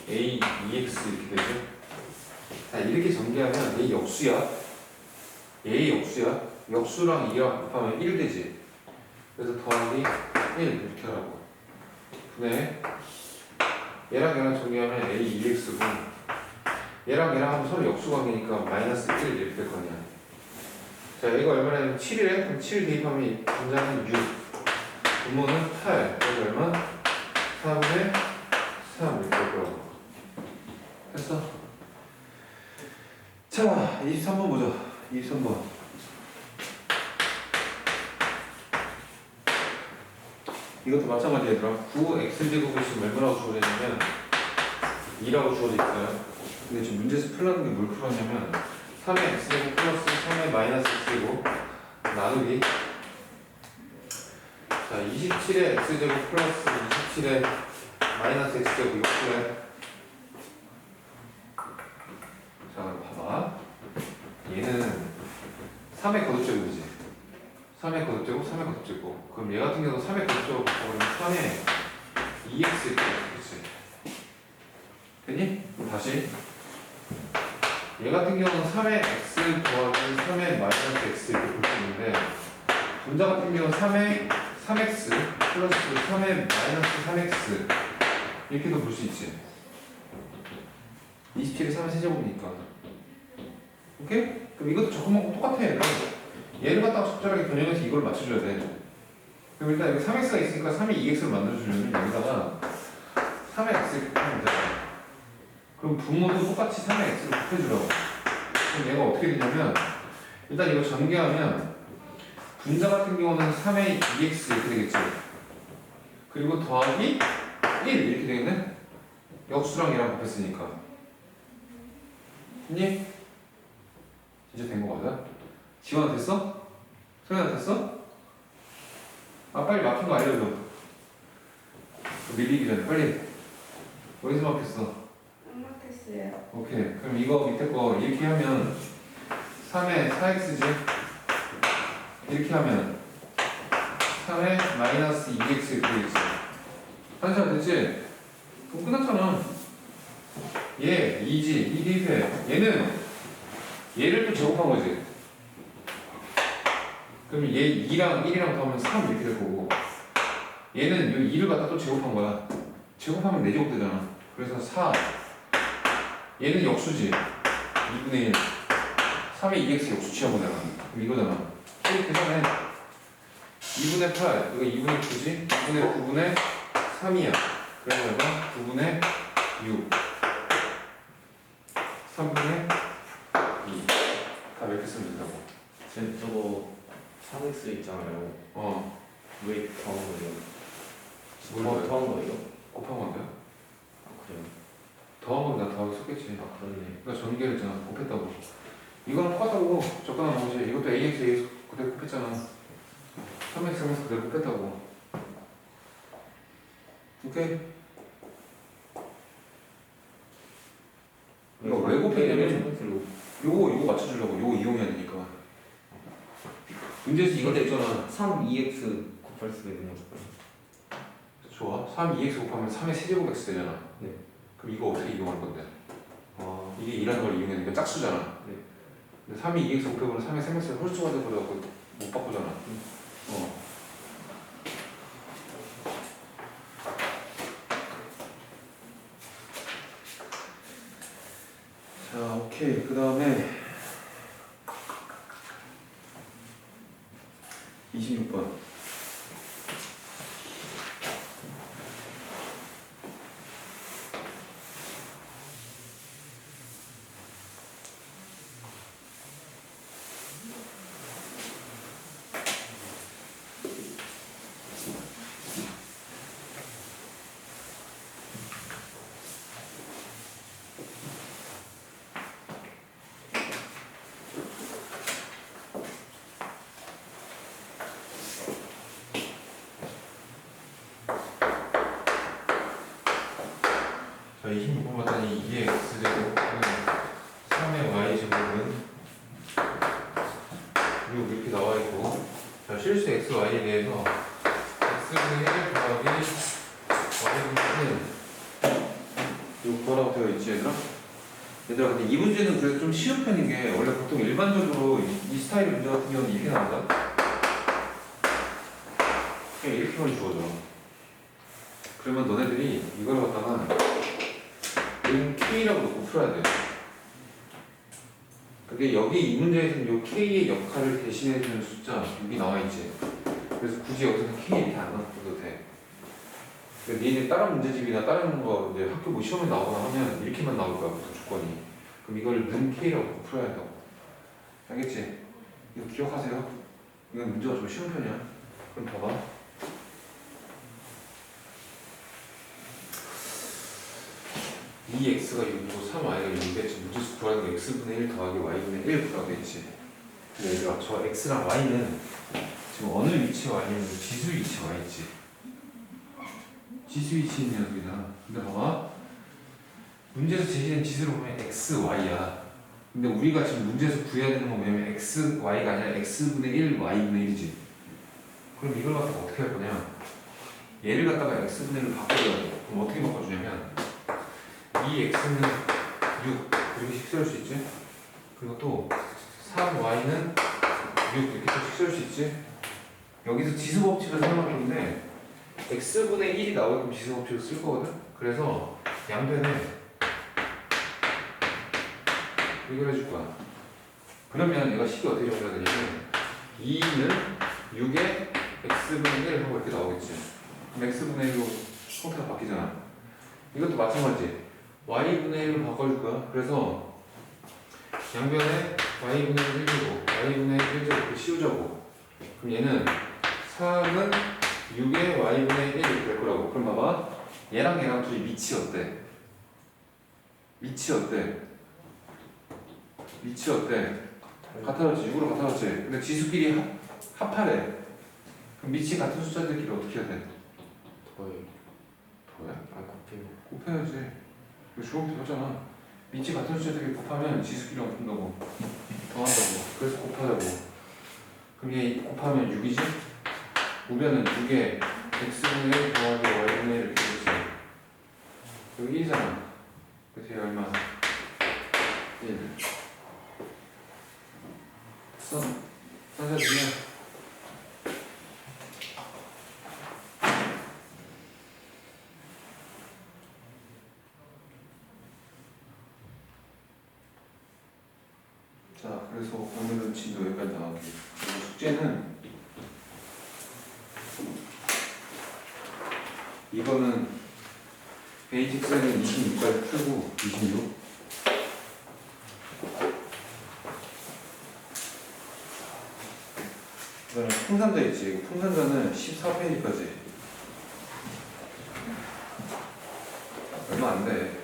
A, 2X 이렇게 되죠? 자, 이렇게 전개하면 A 역수야. A 역수야. 역수랑 2랑 곱하면 1 되지. 그래서 더하기 1 이렇게 하라고. 분해. 얘랑 전개하면 A, 2X고 얘랑 하면 서로 역수 관계니까 마이너스 1 이렇게 될 거 아니야. 자, 얘가 얼마냐면 7이래? 그럼 7 대입하면 분자는 6. 분모는 8. 그래서 얼마? 4분의 3 이렇게 될 거라고. 됐어? 자, 23번 보자. 23번. 이것도 마찬가지야, 얘들아. 9x제곱이 지금 얼마라고 주어져 있냐면 2라고 주어져 있어요. 근데 지금 문제에서 풀라는 게 뭘 풀었냐면 3의 x제곱 플러스 3의 마이너스 x제곱 나누기. 자, 27의 x제곱 플러스 27의 마이너스 x제곱 이거 풀래. 자, 그럼 봐봐. 얘는 3의 거듭제곱이지. 3의 거듭제곱, 3의 거듭제곱. 그럼 얘 같은 경우도 3의 거듭제곱 바꿔버리면 3의 2x 이렇게 되겠지. 됐니? 그럼 다시. 얘 같은 경우는 3의 x 더하기 3의 마이너스 x 이렇게 볼 수 있는데 분자 같은 경우는 3의 3x 플러스 3의 마이너스 3x 이렇게도 볼 수 있지. 27이 3의 세제곱이니까. 오케이? 그럼 이것도 저것만 똑같아. 얘를 갖다가 적절하게 변형해서 이걸 맞춰줘야 돼. 그럼 일단 여기 3x가 있으니까 3의 2x를 만들어주려면 여기다가 3의 x 이렇게 하면 돼. 그럼 분모도 똑같이 3의 x를 곱해주라고. 그럼 얘가 어떻게 되냐면 일단 이거 전개하면 분자 같은 경우는 3의 2x 이렇게 되겠지. 그리고 더하기 1 이렇게 되겠네. 역수랑 얘랑 곱했으니까. 됐니? 이제 된 거 맞아? 지원아 됐어? 소연아 됐어? 아 빨리 막힌 거 알려줘. 밀리기 전에 빨리. 어디서 막혔어? 안 막혔어요. 오케이. 그럼 이거 밑에 거 이렇게 하면 3의 4x지? 이렇게 하면 3의 마이너스 2x 이렇게 되겠지. 한 시간 됐지? 그럼 끝났잖아. 얘 2지. 2 대입해. 얘를 또 제곱한 거지. 그럼 얘 2랑 1이랑 더하면 3 이렇게 될 거고 얘는 이 2를 갖다 또 제곱한 거야. 제곱하면 4제곱 되잖아. 그래서 4 얘는 역수지. 2분의 1 3의 2x 역수 취한 거잖아. 그럼 이거잖아. 이렇게 계산해. 2분의 8 이거 2분의 9지? 2분의 9분의 3이야. 그래서 얘가 9분의 6 3분의 2 다 이렇게 쓰면 된다고. 쌤 저거 3x 있잖아요. 왜 더한 거예요? 더한 거예요? 곱한 건데요? 아 그래요? 더한 건 나 더하기 섞겠지. 아 그러네. 그러니까 전개를 했잖아. 곱했다고. 이거랑 똑같다고. 적당한 방식. 이것도 AX, AX 그대로 곱했잖아. 3X, 3X 그대로 곱했다고. 오케이? 이거 왜 곱했냐면 요거 맞춰주려고. 요거 이용해야 되니까. 문제에서 이거 냈잖아. 3, 2x 곱할 수가 있는 거예요. 좋아. 3, 2X 곱하면 3의 세제곱 X 되잖아. 네. 그럼 이거 어떻게 이용할 건데? 아 이게 2라는 걸 이용해야 되니까 짝수잖아. 네. 근데 3이 2X 곱해보면 3의 3X를 홀수가 돼버려갖고 못 바꾸잖아. 자, 오케이. 오케이. 그 다음에 26번. 자, 26번 봤더니 2의 x제곱은 3의 y제곱은 6 이렇게 나와 있고, 자, 실수 xy에 대해서 x분의 1 더하기 y분의 1 이거 뭐라고 되어 있지, 얘들아? 얘들아, 근데 이 문제는 그래도 좀 쉬운 편인 게, 원래 보통 일반적으로 이 스타일의 문제 같은 경우는 이렇게 나온다. 그냥 이렇게만 주어져. 그러면 너네들이 이걸 갖다가 K라고 놓고 풀어야 돼요. 근데 여기 이 문제에서는 이 K의 역할을 대신해주는 숫자 6이 나와있지. 그래서 굳이 여기서는 K 이렇게 안 넣어도 돼. 근데 니네 다른 문제집이나 다른 거 이제 학교 뭐 시험에 나오거나 하면 이렇게만 나올 거야, 보통 조건이. 그럼 이걸 는 K라고 놓고 풀어야 된다고. 알겠지? 이거 기억하세요. 이건 문제가 좀 쉬운 편이야. 그럼 봐봐. 2x가 6이고 3y가 6이겠지. 무조건 구하는 거 x분의 1 더하기 y분의 1 구하고 있지. 근데 얘들아, 저 x랑 y는 지금 어느 위치 y는 지수 위치 y지. 지수 위치 있는 녀석이다. 근데 봐봐. 문제에서 제시된 지수를 보면 x, y야. 근데 우리가 지금 문제에서 구해야 되는 건 뭐냐면 x, y가 아니라 x분의 1, y분의 1이지. 그럼 이걸 갖다가 어떻게 할 거냐? 얘를 갖다가 x분의 1로 바꿔줘야 돼. 그럼 어떻게 바꿔주냐면 이 x는 6 이렇게 식세울 수 있지. 그리고 또 3y는 6 이렇게 또 식세울 수 있지. 여기서 지수법칙을 사용할 건데 x분의 1이 나오게끔 지수법칙을 쓸 거거든. 그래서 양변에 이걸 해줄 거야. 그러면 얘가 식이 어떻게 정리가 되냐면 2는 6에 x분의 1 하고 이렇게 나오겠지. 그럼 x분의 1로 형태가 바뀌잖아. 이것도 마찬가지. y분의 1로 바꿔줄 거야. 그래서 양변에 y분의 1제곱, y분의 1제곱을 씌우자고. 그럼 얘는 3은 6에 y분의 1 이렇게 될 거라고. 그럼 봐봐. 얘랑 얘랑 둘이 밑이 어때? 밑이 어때? 밑이 어때? 같아졌지. 6으로 같아졌지. 근데 지수끼리 합하래. 그럼 밑이 같은 숫자들끼리 어떻게 해야 돼? 더해. 더해? 아, 곱해요. 곱해야지. 이거 주먹 배웠잖아. 밑이 같은 숫자들끼리 곱하면 지수끼리 곱한다고. 더한다고. 그래서 곱하자고. 그럼 얘 곱하면 6이지? 우변은 6에 x분의 1 더하기 y분의 1 이렇게 되지. 여기 1이잖아. 그래서 얘 얼마? 1. 써. 따져주면 자, 그래서 오늘은 진도 여기까지 나오게. 그리고 숙제는 이거는 베이직스는 26까지 풀고 26. 그다음에 풍산자 있지. 이거 풍산자는 14페이지까지. 얼마 안 돼.